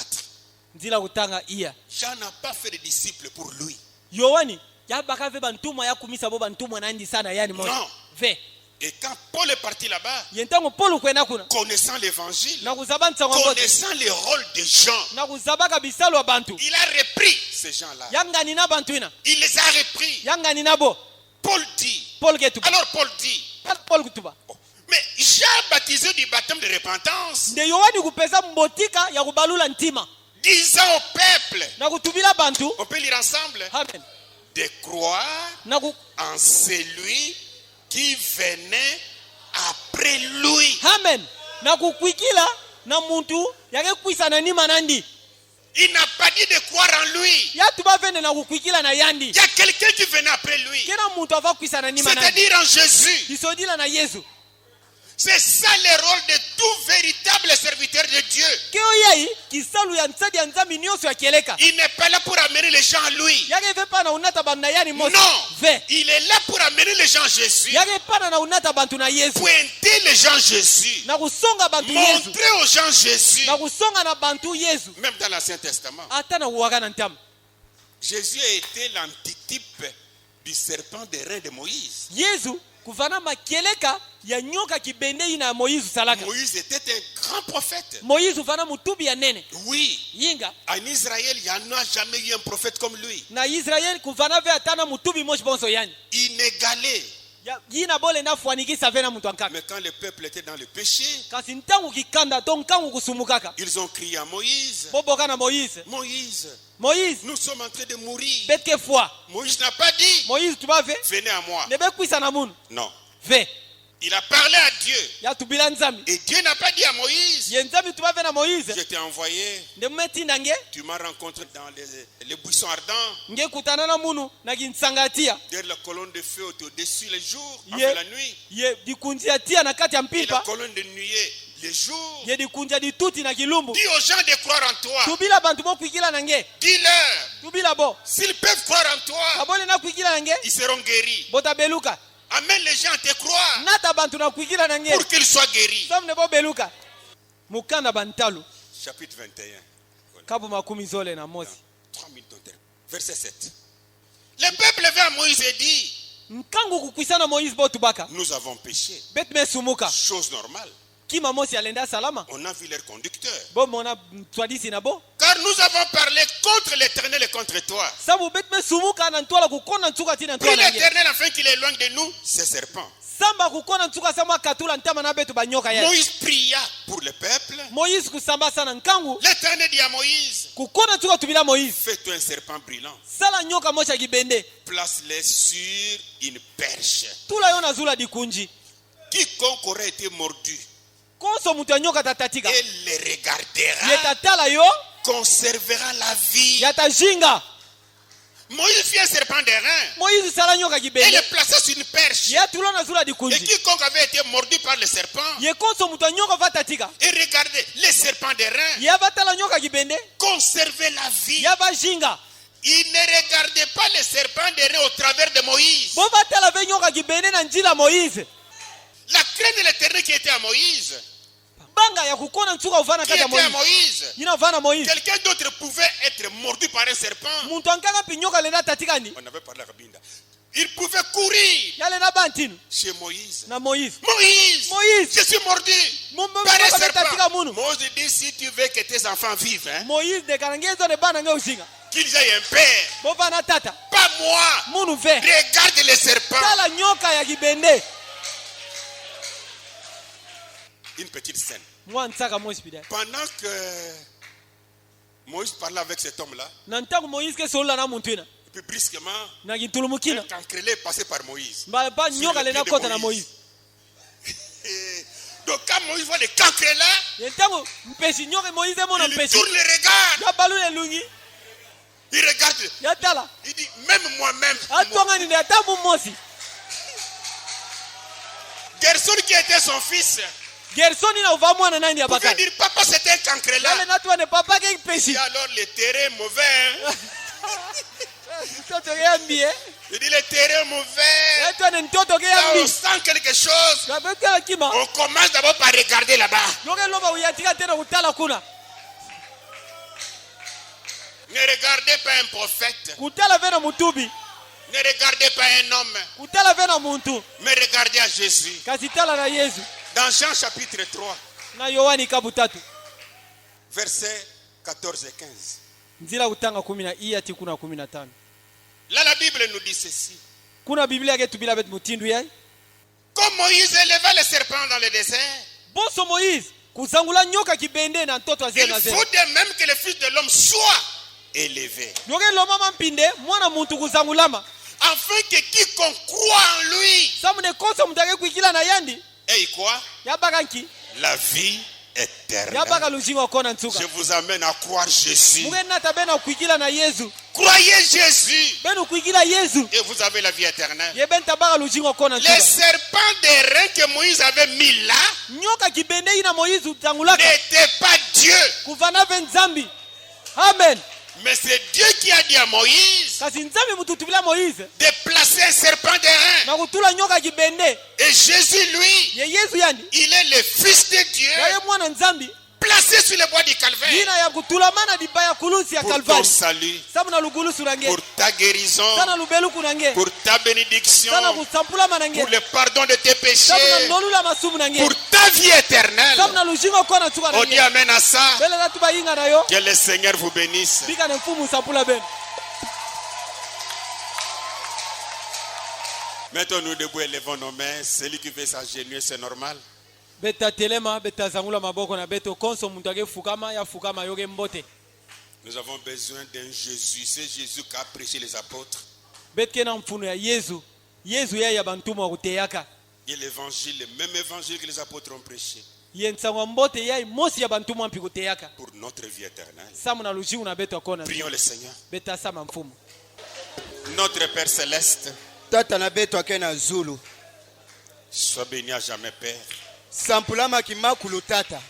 nzila kutanga iya Jean n'a pas fait de disciples pour lui. yohani yabaka ve bantumwa yakumisa bo bantumwa nandi sana yani mosi Non. ve Et quand Paul est parti là-bas, ye ntango paul kwenda kuna connaissant l'évangile, na kuzaba nsango mbote connaissant le rôle de Jean, na kuzabaka bisalo ya bantu il a repris ces gens-là. yangani na bantu ina Il les a repris. yangani na bo Paul dit. paul ketuba Alors Paul dit, paul kutuba mais Jean baptisé du baptême de repentance, nde yohani kupesa mbotika ya kubalula ntima disant au peuple, na kutubila bantu on peut lire ensemble, amen de croire na ku en celui qui venait après lui. amen na kukwikila na muntu yakekwisa na nima nandi Il n'a pas dit de croire en lui. yatuba vende na kukwikila na yandi Il y a quelqu'un qui venait après lui. kena muntu avakwisa na nima nandi C'est-à-dire en Jésus. isodila na yesu C'est ça le rôle de tout véritable serviteur de Dieu. keo yai kisalu ya nsadi ya nzambi nyonso ya kieleka Il n'est pas là pour amener les gens à lui. yake ve pana unata bantu na yani mosi Non. ve Il est là pour amener les gens à Jésus. yake pana na unata bantu na yesu Pointer les gens à Jésus. na kusonga bantu yesu Montrer aux gens Jésus. na kusonga na bantu yesu Même dans l'Ancien Testament. ata na kuwaka na ntamu Jésus a été l'antitype du serpent des reins de Moïse. yesu kuvana makieleka ya nyoka kibende ina ya moyizu salaka Moïse était un grand prophète. moyizu vana mutubi ya nene Oui. yinga En Israël, il n'y en a jamais eu un prophète comme lui. na israeli kuvana ve atana mutubi moshi bonso yani Inégalé. yina bole nafuanikisa vena mutu ankaka Mais quand le peuple était dans le péché, kasi ntangu kikanda to nkangu kusumukaka ils ont crié à Moïse. boboka na moyize Moïse, moyize nous sommes en train de mourir. betke fwa Moïse n'a pas dit, moyize tuba ve venez à moi. ne bekwisa na munu Non. ve Il a parlé à Dieu. yatubila nzambi Et Dieu n'a pas dit à Moïse, ye nzambi tuba ve na moyize je t'ai envoyé, nde mumetinda nge tu m'as rencontré dans les buissons ardents, nge kutana na munu na kinsangatia derrière la colonne de feu au-dessus les jours, Ye- enfin la nuit, ye dikunjia tia na kati ya et la mpipa colonne de nuée les jours. ye dikunja dituti na kilumbu Dis aux gens de croire en toi. tubila bantu bokwikila na nge Dis-leur, tubila bo s'ils peuvent croire en toi, kabole na kwikila na nge ils seront guéris. botabeluka Amène les gens à te croire nata bantu na kwikila na nge pour qu'ils soient guéris. somne bobeluka mukanda bantalu Chapitre 21. kabu makumi zole na mosi 3 minutes on termine. Verset 7. Le peuple vint à Moïse et dit, nkangu kukwisana moïse botubaka nous avons péché. bet mesumuka Chose normale. kima mosi alenda salama On a vu leur conducteur. bomona twadisi na bo Car nous avons parlé contre l'Éternel et contre toi. sabu bet mesumuka na ntwala kukona ntsuka tina Prie ntwala nge l'Éternel afin qu'il éloigne de nous ces serpents. samba kukona ntsuka sama katula ntama na betu banyoka ya Moïse pria pour le peuple. moïse kusamba sana nkangu L'Éternel dit à Moïse, kukona ntsuka tubila moïse fais-toi un serpent brillant. sala nyoka mosi ya kibende Place-les sur une perche. tula yo na zula dikunji Quiconque aurait été mordu koso mutu ya nyoka tatatika et les regardera, yetatala yo conservera la vie. yatajinga Moïse fit un serpent d'airain moïse sala nyoka et kibende le plaça sur une perche. yatula na zula Et dikunji quiconque avait été mordu par le serpent ye koso mutu ya nyoka vatatika et regardez les serpents d'airain ye avatala nyoka kibende conserver la vie. ye avajinga Il ne regardait pas les serpents derrière au travers de Moïse. bovatala ve nyoka kibende na njila Moïse. La crainte de l'éternel qui était à Moïse. Banga ya kukona nsuka uvana Qui kati ya était à Moïse. Moïse. Ina uvana Moïse. Quelqu'un d'autre pouvait être mordu par un serpent. Muntu ankanga pinyoka lena tatikani. On avait parlé à Kabinda. Il pouvait courir Yale na bantinu. chez Moïse. Na Moïse. Moïse, Moïse. je suis mordu par un Moïse tatika serpent. munu. Moïse dit, si tu veux que tes enfants vivent, hein, Moïse de karangezo ne bana nge usinga. qu'ils aient un père, Bovana tata. pas moi. Munu ve. Regarde les serpents. Tala nyoka ya kibende. Une petite scène. Mwansaka Moïse pida. Pendant que Moïse parlait avec cet homme-là, Na ntangu Moïse ke sola na muntu ina. et puis brusquement, Na gitulumukina. un cancrelé est passé par Moïse. Ba ba nyoka lena kota na Moïse. Donc quand Moïse voit le cancrelé, Yentangu mpesi nyoka Moïse mona il mpesi. tourne le regard. Ya balu le lungi. Il regarde. Ya tala. Il dit, même moi-même, Atonga ni ata mumosi. Gerson qui était son fils, Gerson ina uva mwana nani ya pouvait bakari. dire, papa c'était un cancrelé. Yale natu ane papa ke pesi. Et alors le terrain est mauvais. Hein? Toto ke yambi eh. Il dit, le terrain est mauvais. Natu ane ntoto ke Là, on yambi. sent quelque chose. Ya betela kima. On commence d'abord par regarder là-bas. Yoke loba uyatika tena kutala kuna. Ne regardez pas un prophète. Kutala vena mutubi. Ne regardez pas un homme. Kutala vena muntu. Mais regardez à Jésus. Kasi tala na Yesu. Dans Jean chapitre 3, Na Yohani kabutatu. versets 14 et 15. Nzila utanga 10 iya ti kuna 15. Là, la Bible nous dit ceci. Kuna Biblia ke tubila bet mutindu yai. Comme Moïse éleva le serpent dans le désert, Boso Moïse kuzangula nyoka kibende na ntoto il azena faut zena. de même que le Fils de l'homme soit élevé. Yoke loma mampinde mwana muntu kuzangulama. Afin que quiconque croit en lui Samune kosa mutake kuikila na yandi. ait quoi? Yabaka nki. La vie éternelle. Yabaka luzingo kona ntuka. Je vous amène à croire Jésus. Mugena tabena kuikila na Yesu. Croyez Jésus Benu kuikila Yesu. et vous avez la vie éternelle. Yeben tabaka luzingo kona Les ntuka. serpents des reins que Moïse avait mis là Nyoka kibende ina Moïse utangulaka. n'étaient pas Dieu. Kuvana nzambi. Amen. Mais c'est Dieu qui a dit à Moïse Kasi nzambi mututubila Moïse. de placer un serpent des reins. Na kutula nyoka kibende. Et Jésus, lui, Ye Yesu yandi. il est le Fils de Dieu Yaye mwana nzambi. placé sur le bois du calvaire Dina ya kutula mana dibaya kulusi ya pour ton Kalvari. salut, Sabu na lugulusu nange. pour ta guérison, Sana lubelu kunange. pour ta bénédiction, Sana kusampula manange. pour le pardon de tes péchés, Sabu na nolula masumu nange. pour ta vie éternelle. Sabu na lujingo kona tuka On dit nange. amen à ça. Bele na tuba inga na yo. Que le Seigneur vous bénisse. Bika ne mfumu sampula ben. Mettons-nous debout et levons nos mains. Celui qui veut s'agenouiller, c'est normal. Beta telema, beta zangula maboko na beto konso muntu ake fukama ya fukama yoge mbote. Nous avons besoin d'un Jésus. C'est Jésus qui a prêché les apôtres. Betke na mfuno ya Yesu. Yesu ya bantumu wa kuteyaka. Et l'évangile, le même évangile que les apôtres ont prêché Yensangwa mbote ya mosi ya bantumu ampi kuteyaka. pour notre vie éternelle. Samu na lujiu na beto kona. Prions le Seigneur. Beta sama mfumu. Notre Père Céleste, tata na beto ake na zulu sois béni à jamais, Père. sampulama kimakulu tata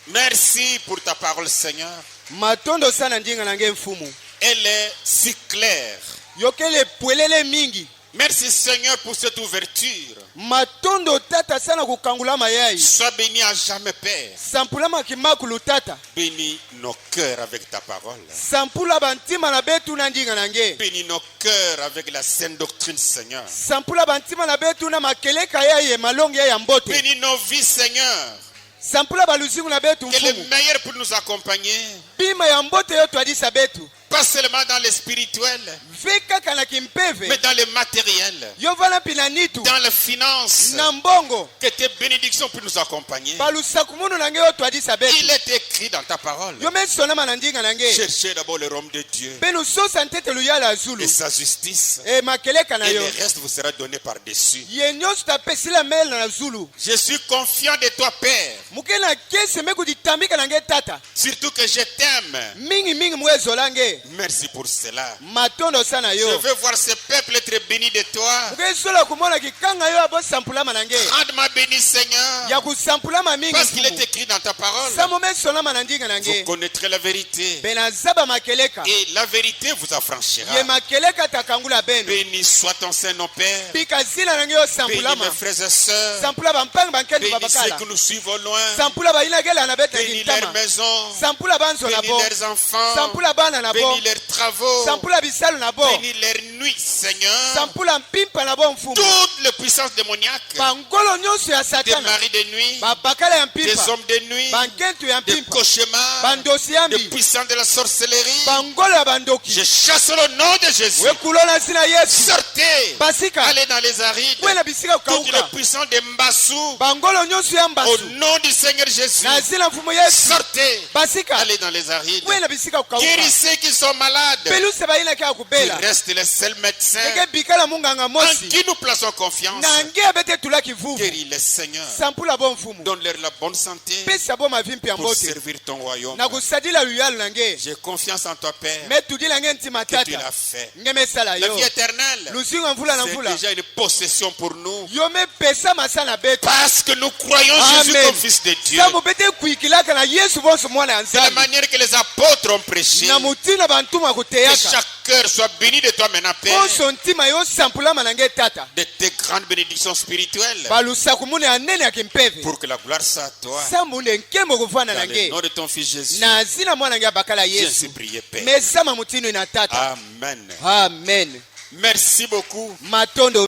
Merci pour ta parole, Seigneur. matondo sana njinga nange mfumu Elle est si claire. yokele pwelele mingi Merci, Seigneur, pour cette ouverture. matondo tata sana kukangula mayai Sois béni à jamais, Père. sampulama kimakulu tata Bénis nos cœurs avec ta parole. sampula bantima na betu na njinga nange Bénis nos cœurs avec la saine doctrine, Seigneur. sampula bantima na betu na makeleka yaye malongi ya mbote Bénis nos vies, Seigneur. sampula baluzingu na betu Qu'elle est mfumu meilleure pour nous accompagner. bima ya mbote yo twadisa betu Pas seulement dans le spirituel, vi kaka na kimpeve mais dans le matériel, yo vala mpina nitu dans les finances. na mbongo Que tes bénédictions puissent nous accompagner. balusaku munu nange yo twadisa betu Il est écrit dans ta parole. yo mesonama na njinga nange Cherchez d'abord le royaume de Dieu benu sosa ntete luyala zulu et sa justice. e makeleka na Et yo le reste vous sera donné par-dessus. ye nyonso tapesila mele na zulu Je suis confiant de toi, Père. muke na kese mekuditambika nange tata Surtout que je t'aime. mingi mwezolo ange ye Merci pour cela. matondo sana Je yo veux voir ce peuple être béni de toi. ukesola kumona kikanga yo abosampulama na nge Rende-moi béni, Seigneur. ya kusampulama mingi Parce qu'il est mfumu écrit dans ta parole. samome solama na ndinga na Vous nge connaîtrez la vérité. benazaba makeleka Et la vérité vous affranchira. ye makeleka takangula beno Béni soit ton Saint-Nom, Père. pika zina na nge yo Bénis sampulama mes frères et sœurs. sampula bampangi bankendi Bénis ceux babakala que nous suivons loin. sampula bayinakela na beta Bénis leurs kintama maisons. sampula banzo na Bénis bo leurs enfants. sampula bana na bo Bénis leurs travaux. sampula bisalo na bo Bénis leurs nuits, Seigneur. sampula mpimpa na bo mfumu Toutes les puissances démoniaques. bangolo nyonso ya Des satana maris de nuit. babakala ya Des mpimpa hommes de nuit. bankentu ya Des mpimpa cauchemars. bandosi Des yambi puissants de la sorcellerie. bangolo ya Je bandoki chasse le nom de Jésus. wekulo na zina yesu Sortez. basika Allez dans les arides. kwena bisika Toutes les kukauka puissants de Mbassou. bangolo nyonso ya Au mbasu nom du Seigneur Jésus. na zina mfumu yesu Sortez. basika Allez dans les arides. kwena bisika kukauka Guérissez qui sont malades. peluse bayinaki ya Il kubela reste les seuls médecins eke bikala munganga en mosi qui nous plaçons confiance. na nge abete tulaki vuvu Guéris-les, Seigneur. sampula bo mfumu Donne-leur la bonne santé pesa bo mavimpi ya pour mbote servir ton royaume. na kusadila luyalo na nge J'ai confiance en toi, Père, me tudila nge ntima que tu tata l'as fait. nge mesala La yo vie éternelle, lusinga mvula na c'est mvula déjà une possession pour nous. yo mepesa masana betu Parce que nous croyons Jésus Amen. comme Fils de Dieu. sambo bete kuikilaka na yesu bonso mwana ya C'est la nzambe manière que les apôtres ont prêché. na mutina bantuma Que kuteyaka chaque cœur soit béni de toi maintenant, Père. bonso ntima yo sampulama na nge tata De tes grandes bénédictions spirituelles. balusaku mune anene ya kimpeve Pour que la gloire soit à toi. sambu nde nkembo kuvana Dans na le nge nom de ton Fils Jésus. na zina mwana nge abakala J'ai yesu ainsi prié, Père. mesama mutino ina tata Amen. amen Merci beaucoup. matondo